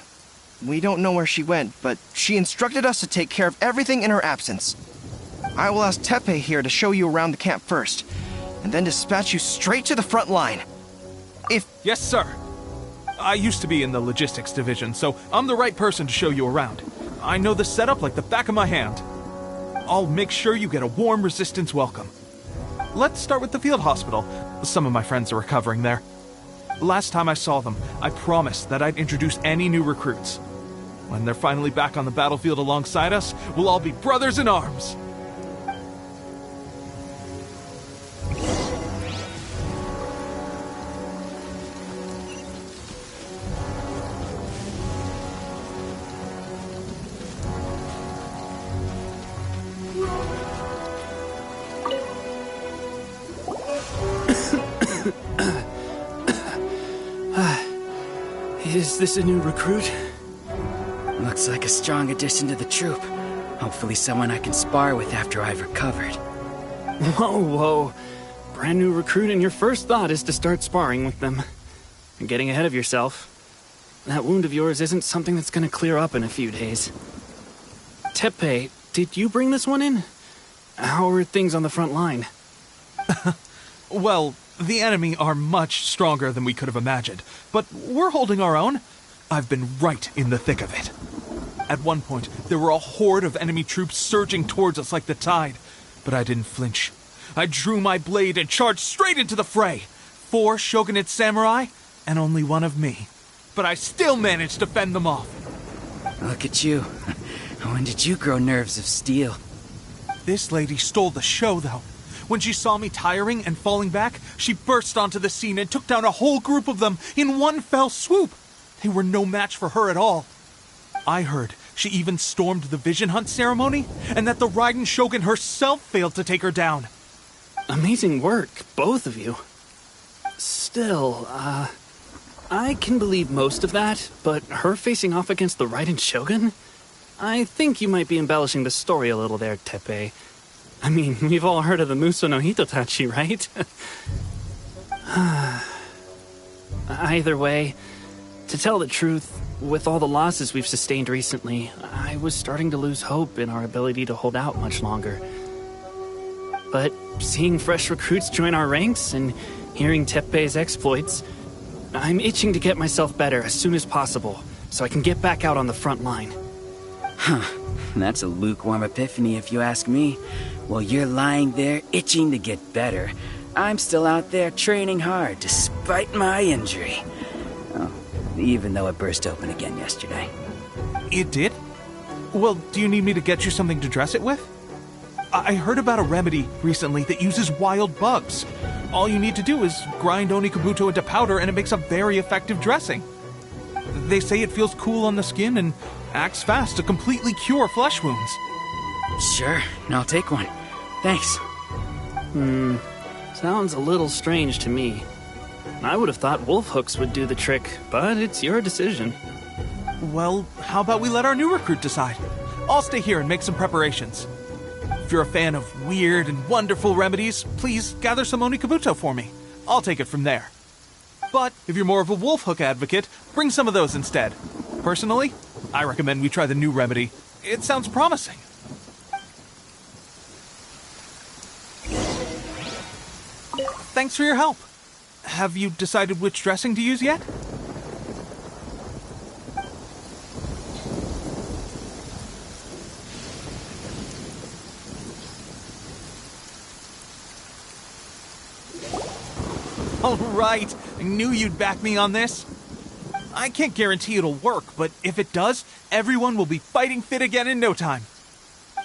We don't know where she went, but she instructed us to take care of everything in her absence. I will ask Tepe here to show you around the camp first, and then dispatch you straight to the front line. Yes, sir. I used to be in the logistics division, so I'm the right person to show you around. I know the setup like the back of my hand. I'll make sure you get a warm Resistance welcome. Let's start with the field hospital. Some of my friends are recovering there. Last time I saw them, I promised that I'd introduce any new recruits. When they're finally back on the battlefield alongside us, we'll all be brothers in arms. Is this a new recruit? Looks like a strong addition to the troop. Hopefully someone I can spar with after I've recovered. Whoa. Brand new recruit and your first thought is to start sparring with them. You're getting ahead of yourself. That wound of yours isn't something that's gonna clear up in a few days. Tepe, did you bring this one in? How are things on the front line? Well, the enemy are much stronger than we could have imagined, but we're holding our own. I've been right in the thick of it. At one point, there were a horde of enemy troops surging towards us like the tide, but I didn't flinch. I drew my blade and charged straight into the fray. 4 shogunate samurai, and only one of me. But I still managed to fend them off. Look at you. When did you grow nerves of steel? This lady stole the show, though. When she saw me tiring and falling back, she burst onto the scene and took down a whole group of them in one fell swoop. They were no match for her at all. I heard she even stormed the vision hunt ceremony, and that the Raiden Shogun herself failed to take her down. Amazing work, both of you. Still, I can believe most of that, but her facing off against the Raiden Shogun? I think you might be embellishing the story a little there, Tepe. I mean, we've all heard of the Muso no Hitotachi, right? Either way, to tell the truth, with all the losses we've sustained recently, I was starting to lose hope in our ability to hold out much longer. But seeing fresh recruits join our ranks and hearing Tepe's exploits, I'm itching to get myself better as soon as possible, so I can get back out on the front line. Huh. That's a lukewarm epiphany if you ask me. While you're lying there itching to get better, I'm still out there training hard despite my injury. Oh, even though it burst open again yesterday. It did? Well, do you need me to get you something to dress it with? I heard about a remedy recently that uses wild bugs. All you need to do is grind Onikabuto into powder and it makes a very effective dressing. They say it feels cool on the skin and acts fast to completely cure flesh wounds. Sure, I'll take one. Thanks. Sounds a little strange to me. I would have thought wolf hooks would do the trick, but it's your decision. Well, how about we let our new recruit decide? I'll stay here and make some preparations. If you're a fan of weird and wonderful remedies, please gather some Onikabuto for me. I'll take it from there. But if you're more of a wolf hook advocate, bring some of those instead. Personally, I recommend we try the new remedy. It sounds promising. Thanks for your help. Have you decided which dressing to use yet? All right, I knew you'd back me on this. I can't guarantee it'll work, but if it does, everyone will be fighting fit again in no time.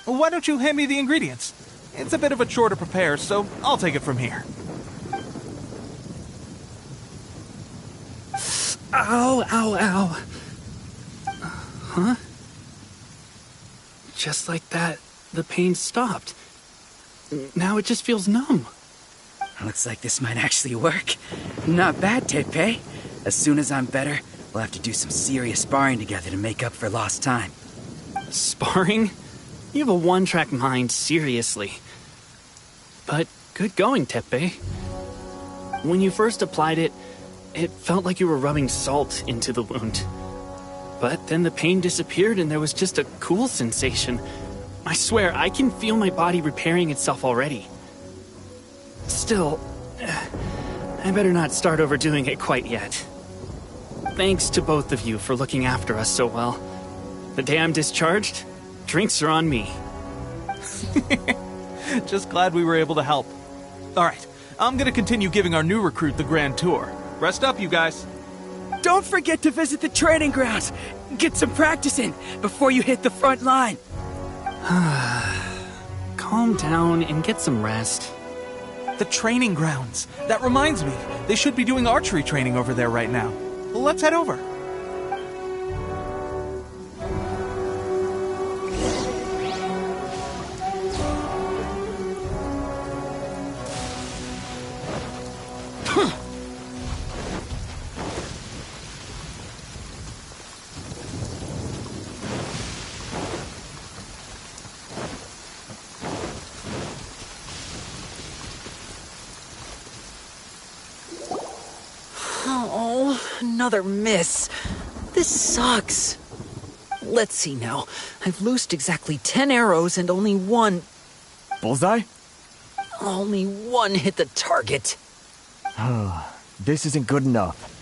Why don't you hand me the ingredients? It's a bit of a chore to prepare, so I'll take it from here. Ow, ow, ow. Huh? Just like that, the pain stopped. Now it just feels numb. Looks like this might actually work. Not bad, Tepe. As soon as I'm better, we'll have to do some serious sparring together to make up for lost time. Sparring? You have a one-track mind, seriously. But good going, Tepe. When you first applied it, it felt like you were rubbing salt into the wound. But then the pain disappeared and there was just a cool sensation. I swear, I can feel my body repairing itself already. Still, I better not start overdoing it quite yet. Thanks to both of you for looking after us so well. The day I'm discharged, drinks are on me. Just glad we were able to help. Alright, I'm gonna continue giving our new recruit the grand tour. Rest up, you guys. Don't forget to visit the training grounds. Get some practice in before you hit the front line. Calm down and get some rest. The training grounds. That reminds me, they should be doing archery training over there right now. Let's head over. Oh, another miss. This sucks. Let's see now. I've loosed exactly 10 arrows and only one... Bullseye? Only one hit the target. This isn't good enough.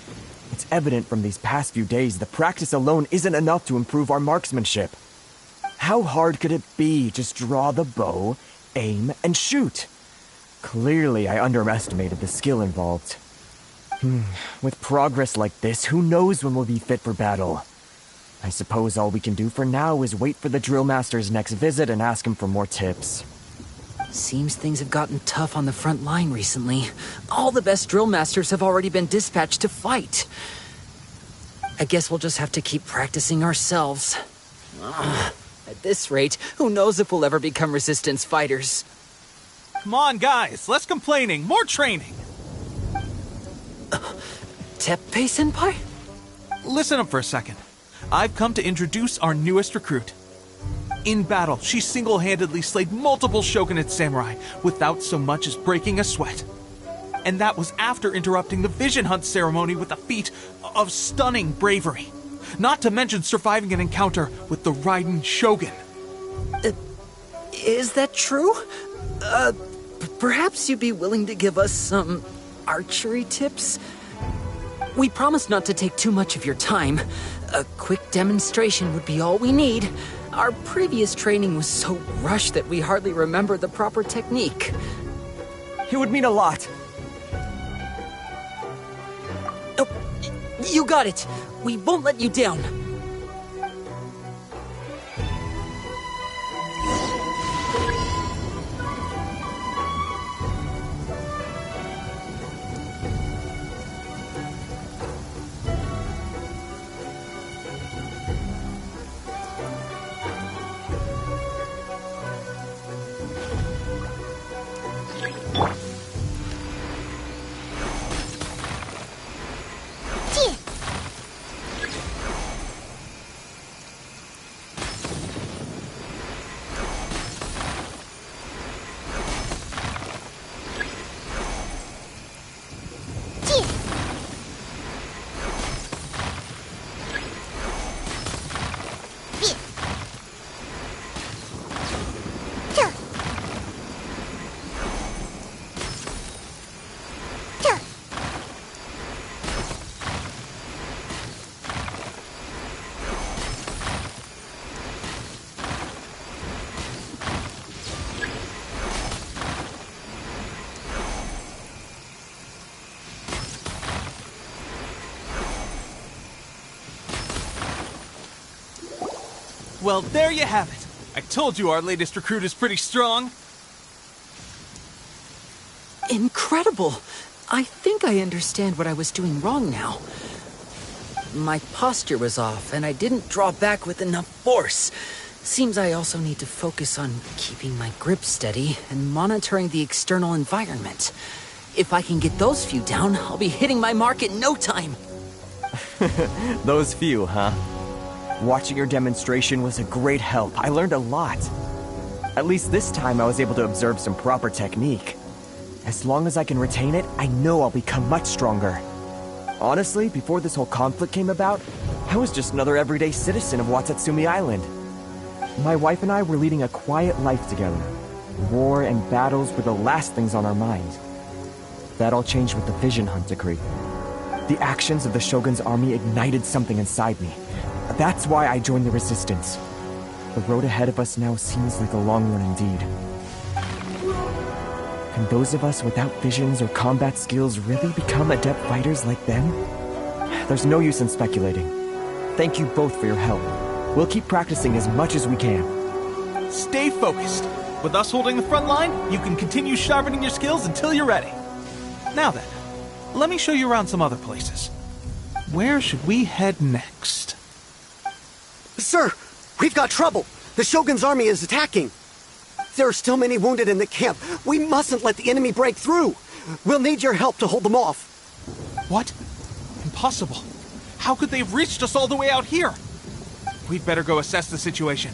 It's evident from these past few days that practice alone isn't enough to improve our marksmanship. How hard could it be? Just draw the bow, aim, and shoot. Clearly, I underestimated the skill involved. With progress like this, who knows when we'll be fit for battle? I suppose all we can do for now is wait for the drill master's next visit and ask him for more tips. Seems things have gotten tough on the front line recently. All the best drill masters have already been dispatched to fight. I guess we'll just have to keep practicing ourselves. At this rate, who knows if we'll ever become resistance fighters. Come on, guys, less complaining, more training. Teppei-senpai? Listen up for a second. I've come to introduce our newest recruit. In battle, she single-handedly slayed multiple shogunate samurai without so much as breaking a sweat. And that was after interrupting the vision hunt ceremony with a feat of stunning bravery. Not to mention surviving an encounter with the Raiden Shogun. Is that true? Perhaps you'd be willing to give us some archery tips? We promise not to take too much of your time. A quick demonstration would be all we need. Our previous training was so rushed that we hardly remember the proper technique. It would mean a lot. Oh, you got it. We won't let you down. Well, there you have it. I told you our latest recruit is pretty strong. Incredible! I think I understand what I was doing wrong now. My posture was off, and I didn't draw back with enough force. Seems I also need to focus on keeping my grip steady and monitoring the external environment. If I can get those few down, I'll be hitting my mark in no time. Those few, huh? Watching your demonstration was a great help. I learned a lot. At least this time I was able to observe some proper technique. As long as I can retain it, I know I'll become much stronger. Honestly, before this whole conflict came about, I was just another everyday citizen of Watatsumi Island. My wife and I were leading a quiet life together. War and battles were the last things on our mind. That all changed with the Vision Hunt decree. The actions of the Shogun's army ignited something inside me. That's why I joined the resistance. The road ahead of us now seems like a long one indeed. Can those of us without visions or combat skills really become adept fighters like them? There's no use in speculating. Thank you both for your help. We'll keep practicing as much as we can. Stay focused. With us holding the front line, you can continue sharpening your skills until you're ready. Now then, let me show you around some other places. Where should we head next? Sir, we've got trouble. The Shogun's army is attacking. There are still many wounded in the camp. We mustn't let the enemy break through. We'll need your help to hold them off. What? Impossible. How could they have reached us all the way out here? We'd better go assess the situation.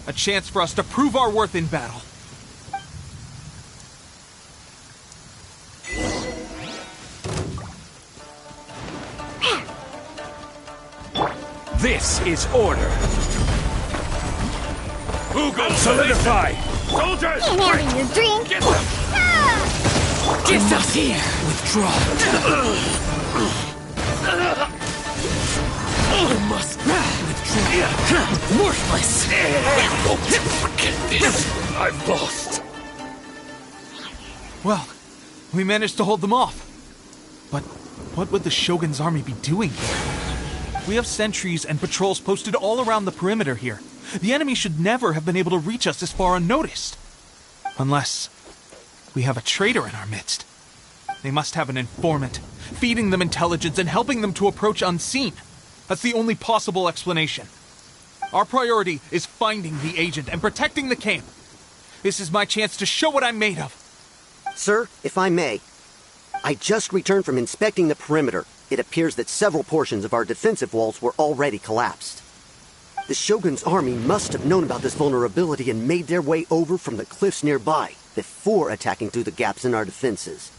A chance for us to prove our worth in battle. This is order. Who goes solidify? Soldiers! Can't have your drink. Get them! Get up here! Withdraw. You must withdraw. Worthless! I won't forget this. I've lost. Well, we managed to hold them off. But what would the Shogun's army be doing here? We have sentries and patrols posted all around the perimeter here. The enemy should never have been able to reach us this far unnoticed. Unless we have a traitor in our midst. They must have an informant, feeding them intelligence and helping them to approach unseen. That's the only possible explanation. Our priority is finding the agent and protecting the camp. This is my chance to show what I'm made of. Sir, if I may, I just returned from inspecting the perimeter. It appears that several portions of our defensive walls were already collapsed. The Shogun's army must have known about this vulnerability and made their way over from the cliffs nearby before attacking through the gaps in our defenses.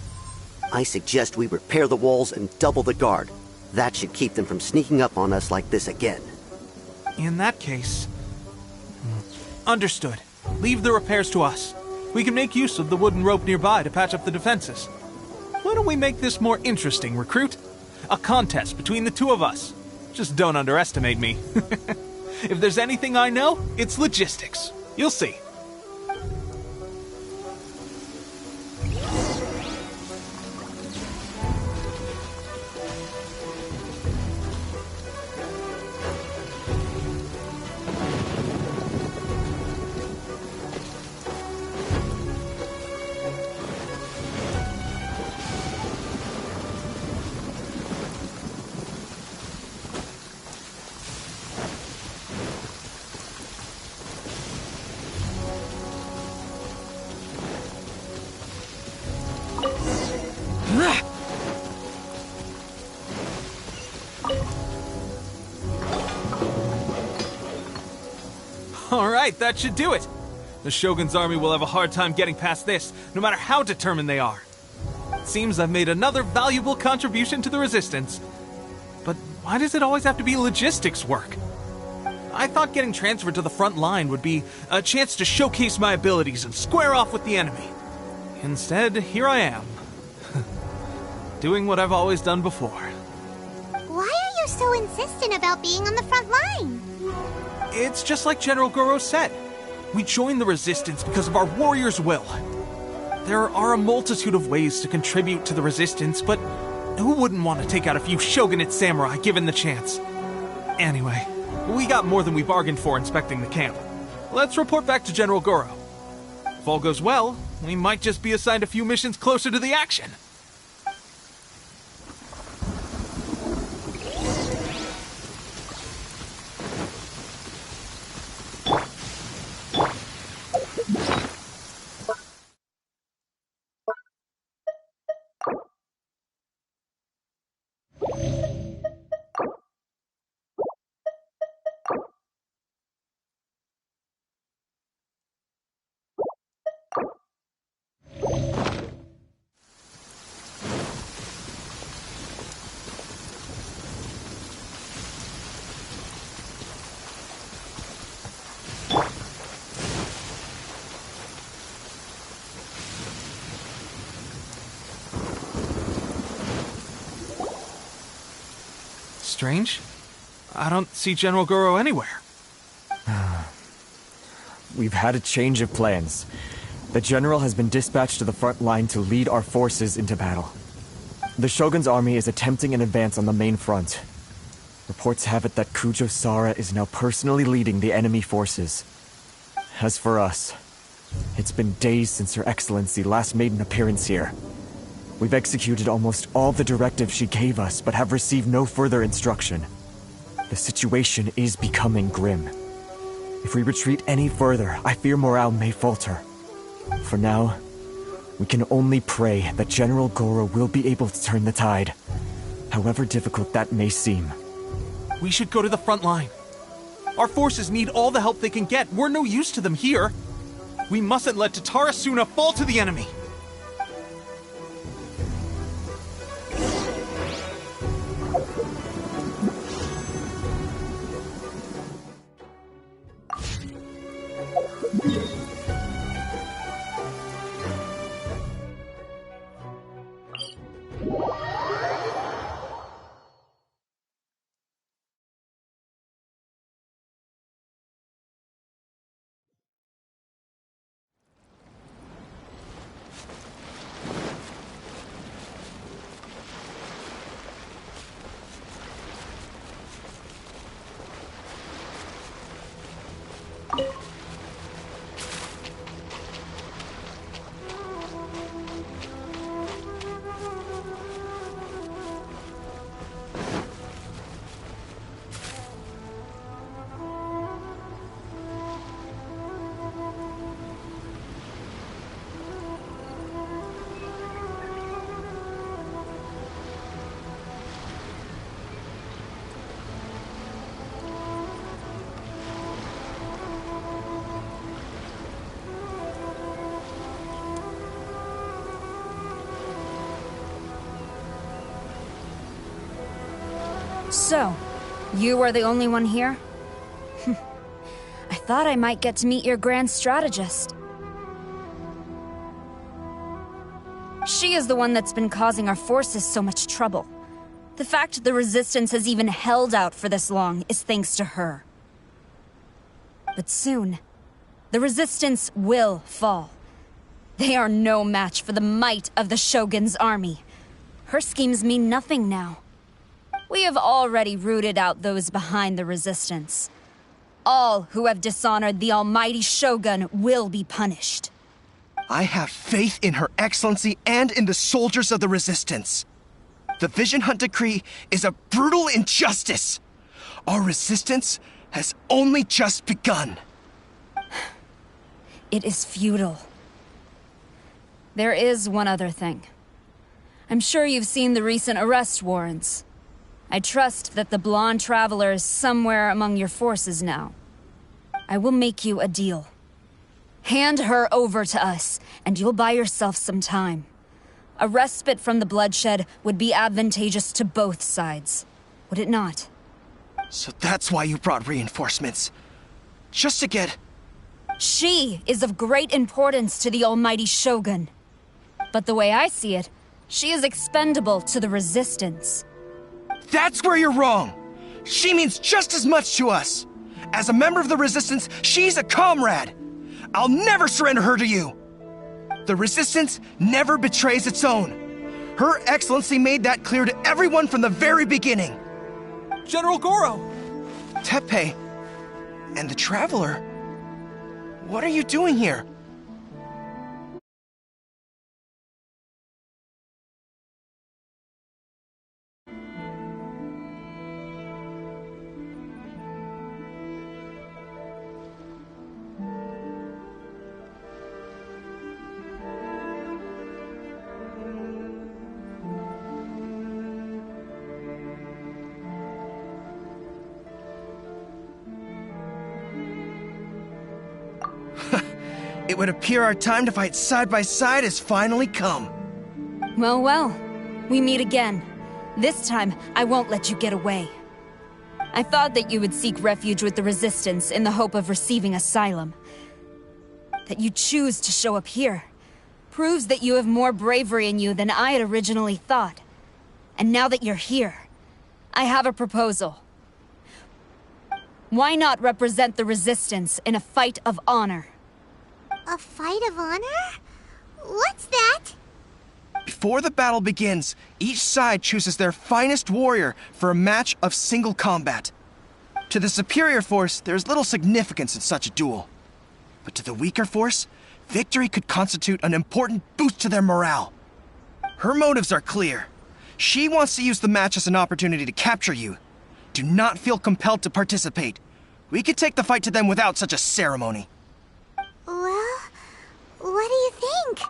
I suggest we repair the walls and double the guard. That should keep them from sneaking up on us like this again. In that case... Understood. Leave the repairs to us. We can make use of the wooden rope nearby to patch up the defenses. Why don't we make this more interesting, recruit? A contest between the two of us. Just don't underestimate me. If there's anything I know, it's logistics. You'll see. Alright, that should do it. The Shogun's army will have a hard time getting past this, no matter how determined they are. It seems I've made another valuable contribution to the resistance. But why does it always have to be logistics work? I thought getting transferred to the front line would be a chance to showcase my abilities and square off with the enemy. Instead, here I am. Doing what I've always done before. Why are you so insistent about being on the front line? It's just like General Goro said. We joined the resistance because of our warrior's will. There are a multitude of ways to contribute to the resistance, but who wouldn't want to take out a few shogunate samurai given the chance? Anyway, we got more than we bargained for inspecting the camp. Let's report back to General Goro. If all goes well, we might just be assigned a few missions closer to the action. strange. I don't see General Goro anywhere. We've had a change of plans. The general has been dispatched to the front line to lead our forces into battle. The Shogun's army is attempting an advance on the main front. Reports have it that Kujo Sara is now personally leading the enemy forces. As for us, it's been days since Her Excellency last made an appearance here. We've executed almost all the directives she gave us, but have received no further instruction. The situation is becoming grim. If we retreat any further, I fear morale may falter. For now, we can only pray that General Goro will be able to turn the tide, however difficult that may seem. We should go to the front line. Our forces need all the help they can get. We're no use to them here. We mustn't let Tatarasuna fall to the enemy. So, you are the only one here? I thought I might get to meet your grand strategist. She is the one that's been causing our forces so much trouble. The fact the Resistance has even held out for this long is thanks to her. But soon, the Resistance will fall. They are no match for the might of the Shogun's army. Her schemes mean nothing now. We have already rooted out those behind the Resistance. All who have dishonored the almighty Shogun will be punished. I have faith in Her Excellency and in the soldiers of the Resistance. The Vision Hunt Decree is a brutal injustice. Our resistance has only just begun. It is futile. There is one other thing. I'm sure you've seen the recent arrest warrants. I trust that the blonde traveler is somewhere among your forces now. I will make you a deal. Hand her over to us, and you'll buy yourself some time. A respite from the bloodshed would be advantageous to both sides, would it not? So that's why you brought reinforcements. Just to get... She is of great importance to the almighty Shogun. But the way I see it, she is expendable to the Resistance. That's where you're wrong! She means just as much to us! As a member of the Resistance, she's a comrade! I'll never surrender her to you! The Resistance never betrays its own. Her Excellency made that clear to everyone from the very beginning. General Goro! Teppei and the Traveler. What are you doing here? It would appear our time to fight side by side has finally come. Well, well. We meet again. This time, I won't let you get away. I thought that you would seek refuge with the Resistance in the hope of receiving asylum. That you choose to show up here proves that you have more bravery in you than I had originally thought. And now that you're here, I have a proposal. Why not represent the Resistance in a fight of honor? A fight of honor? What's that? Before the battle begins, each side chooses their finest warrior for a match of single combat. To the superior force, there is little significance in such a duel. But to the weaker force, victory could constitute an important boost to their morale. Her motives are clear. She wants to use the match as an opportunity to capture you. Do not feel compelled to participate. We could take the fight to them without such a ceremony. Well, what do you think?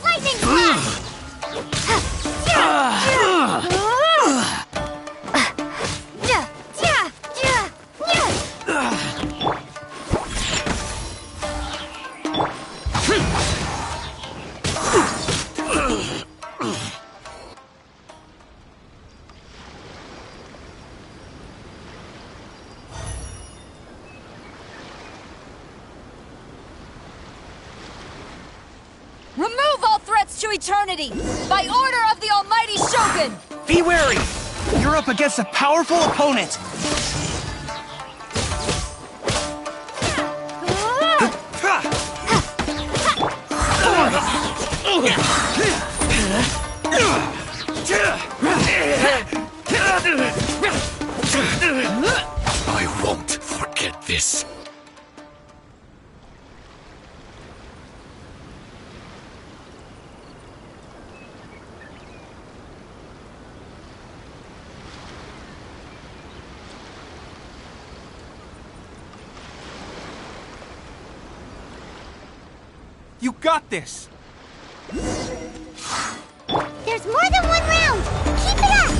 Lightning blast! Remove all threats to eternity! By order of the Almighty Shogun! Be wary! You're up against a powerful opponent! I won't forget this. You got this! There's more than one round! Keep it up!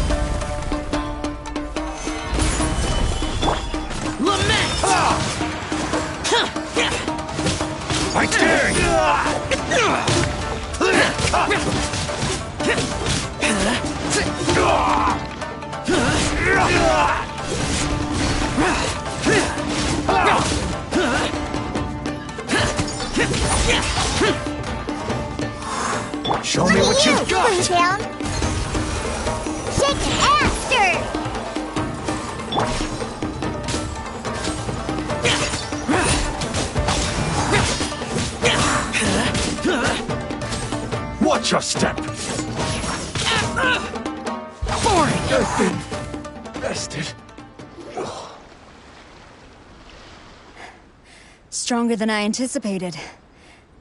Lament! I dare Show me what you've got! Down. Shake it after! Watch your step! Boring! I've been bested. Stronger than I anticipated.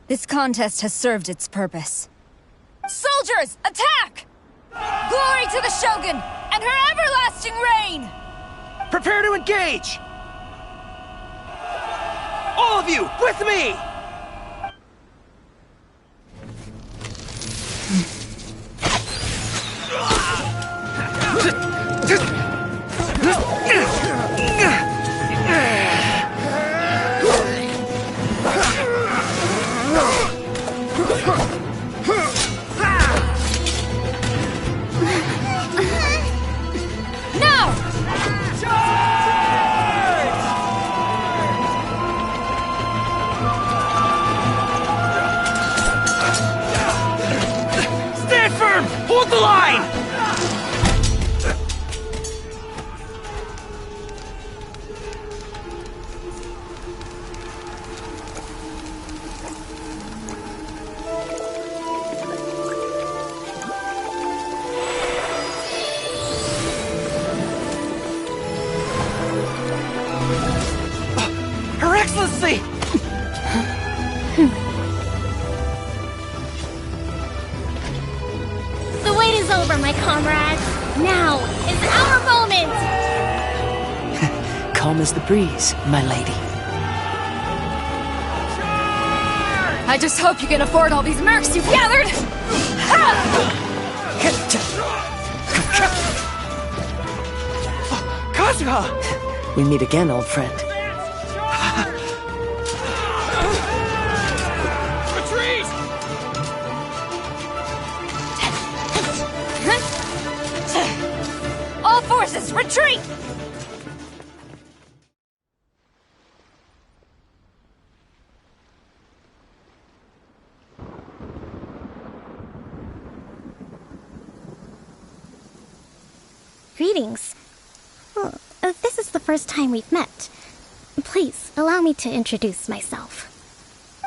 This contest has served its purpose. Soldiers, attack! Glory to the Shogun and her everlasting reign! Prepare to engage! All of you, with me! Hold the line! Her Excellency! The wait is over, my comrades. Now is our moment! Calm as the breeze, my lady. I just hope you can afford all these mercs you've gathered! Kazuha! We meet again, old friend. Retreat! All forces, retreat! Greetings. Well, this is the first time we've met. Please, allow me to introduce myself.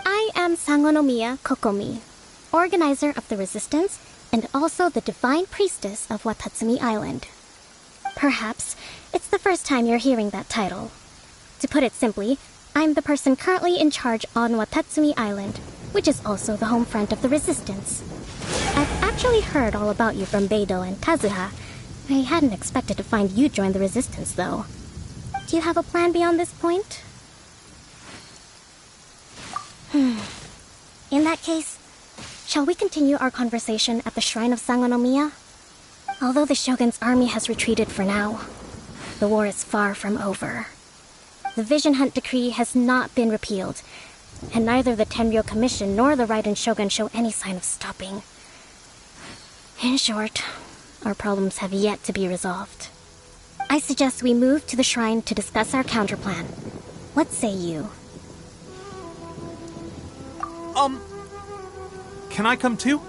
I am Sangonomiya Kokomi, organizer of the Resistance and also the Divine Priestess of Watatsumi Island. Perhaps it's the first time you're hearing that title. To put it simply, I'm the person currently in charge on Watatsumi Island, which is also the home front of the Resistance. I've actually heard all about you from Beidou and Kazuha. I hadn't expected to find you join the Resistance, though. Do you have a plan beyond this point? In that case, shall we continue our conversation at the Shrine of Sangonomiya? Although the Shogun's army has retreated for now, the war is far from over. The Vision Hunt Decree has not been repealed, and neither the Tenryo Commission nor the Raiden Shogun show any sign of stopping. In short, our problems have yet to be resolved. I suggest we move to the shrine to discuss our counterplan. What say you? Can I come too?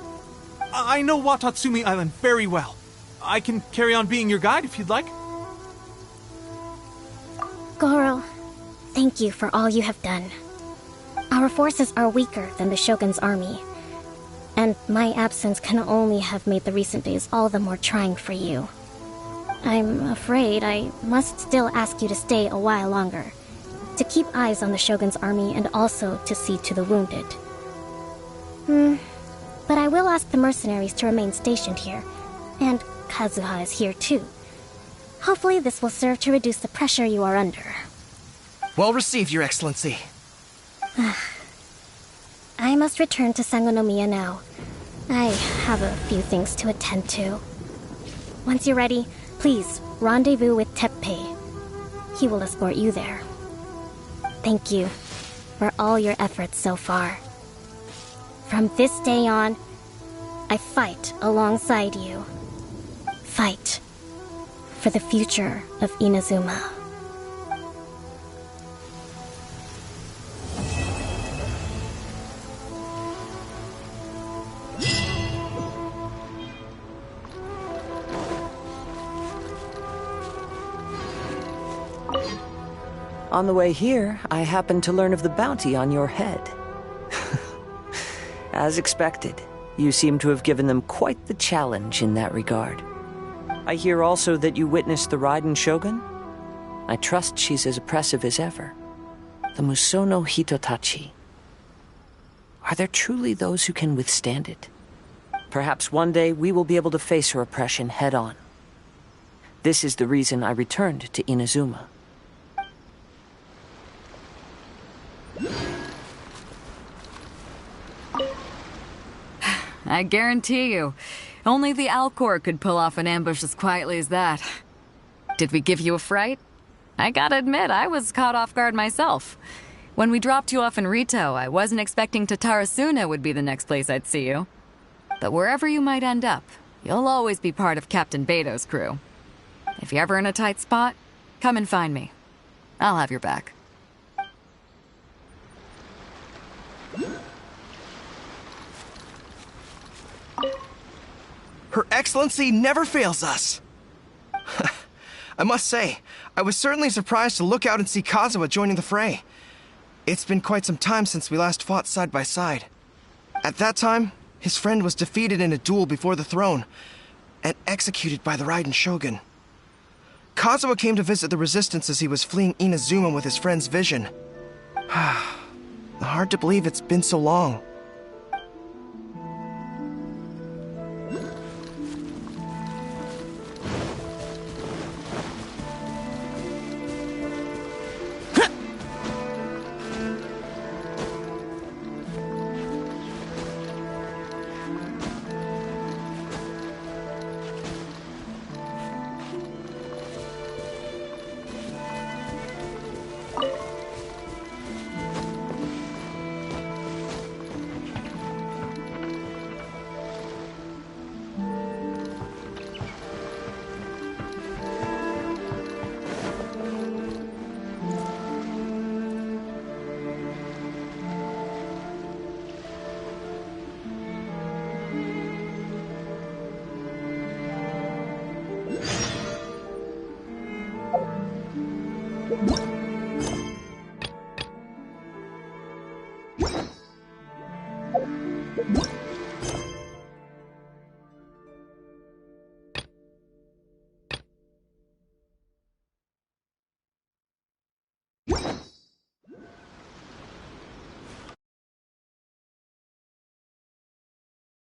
I know Watatsumi Island very well. I can carry on being your guide if you'd like. Goro, thank you for all you have done. Our forces are weaker than the Shogun's army, and my absence can only have made the recent days all the more trying for you. I'm afraid I must still ask you to stay a while longer, to keep eyes on the Shogun's army and also to see to the wounded. But I will ask the mercenaries to remain stationed here, and Kazuha is here too. Hopefully this will serve to reduce the pressure you are under. Well received, Your Excellency. I must return to Sangonomiya now. I have a few things to attend to. Once you're ready, please rendezvous with Teppei. He will escort you there. Thank you for all your efforts so far. From this day on, I fight alongside you. Fight for the future of Inazuma. On the way here, I happened to learn of the bounty on your head. As expected, you seem to have given them quite the challenge in that regard. I hear also that you witnessed the Raiden Shogun? I trust she's as oppressive as ever. The Musono Hitotachi. Are there truly those who can withstand it? Perhaps one day we will be able to face her oppression head-on. This is the reason I returned to Inazuma. I guarantee you, only the Alcor could pull off an ambush as quietly as that. Did we give you a fright? I gotta admit, I was caught off guard myself. When we dropped you off in Rito, I wasn't expecting Tatarasuna would be the next place I'd see you. But wherever you might end up, you'll always be part of Captain Beidou's crew. If you're ever in a tight spot, come and find me. I'll have your back. Her Excellency never fails us. I must say, I was certainly surprised to look out and see Kazuha joining the fray. It's been quite some time since we last fought side by side. At that time, his friend was defeated in a duel before the throne and executed by the Raiden Shogun. Kazuha came to visit the Resistance as he was fleeing Inazuma with his friend's vision. Hard to believe it's been so long. What?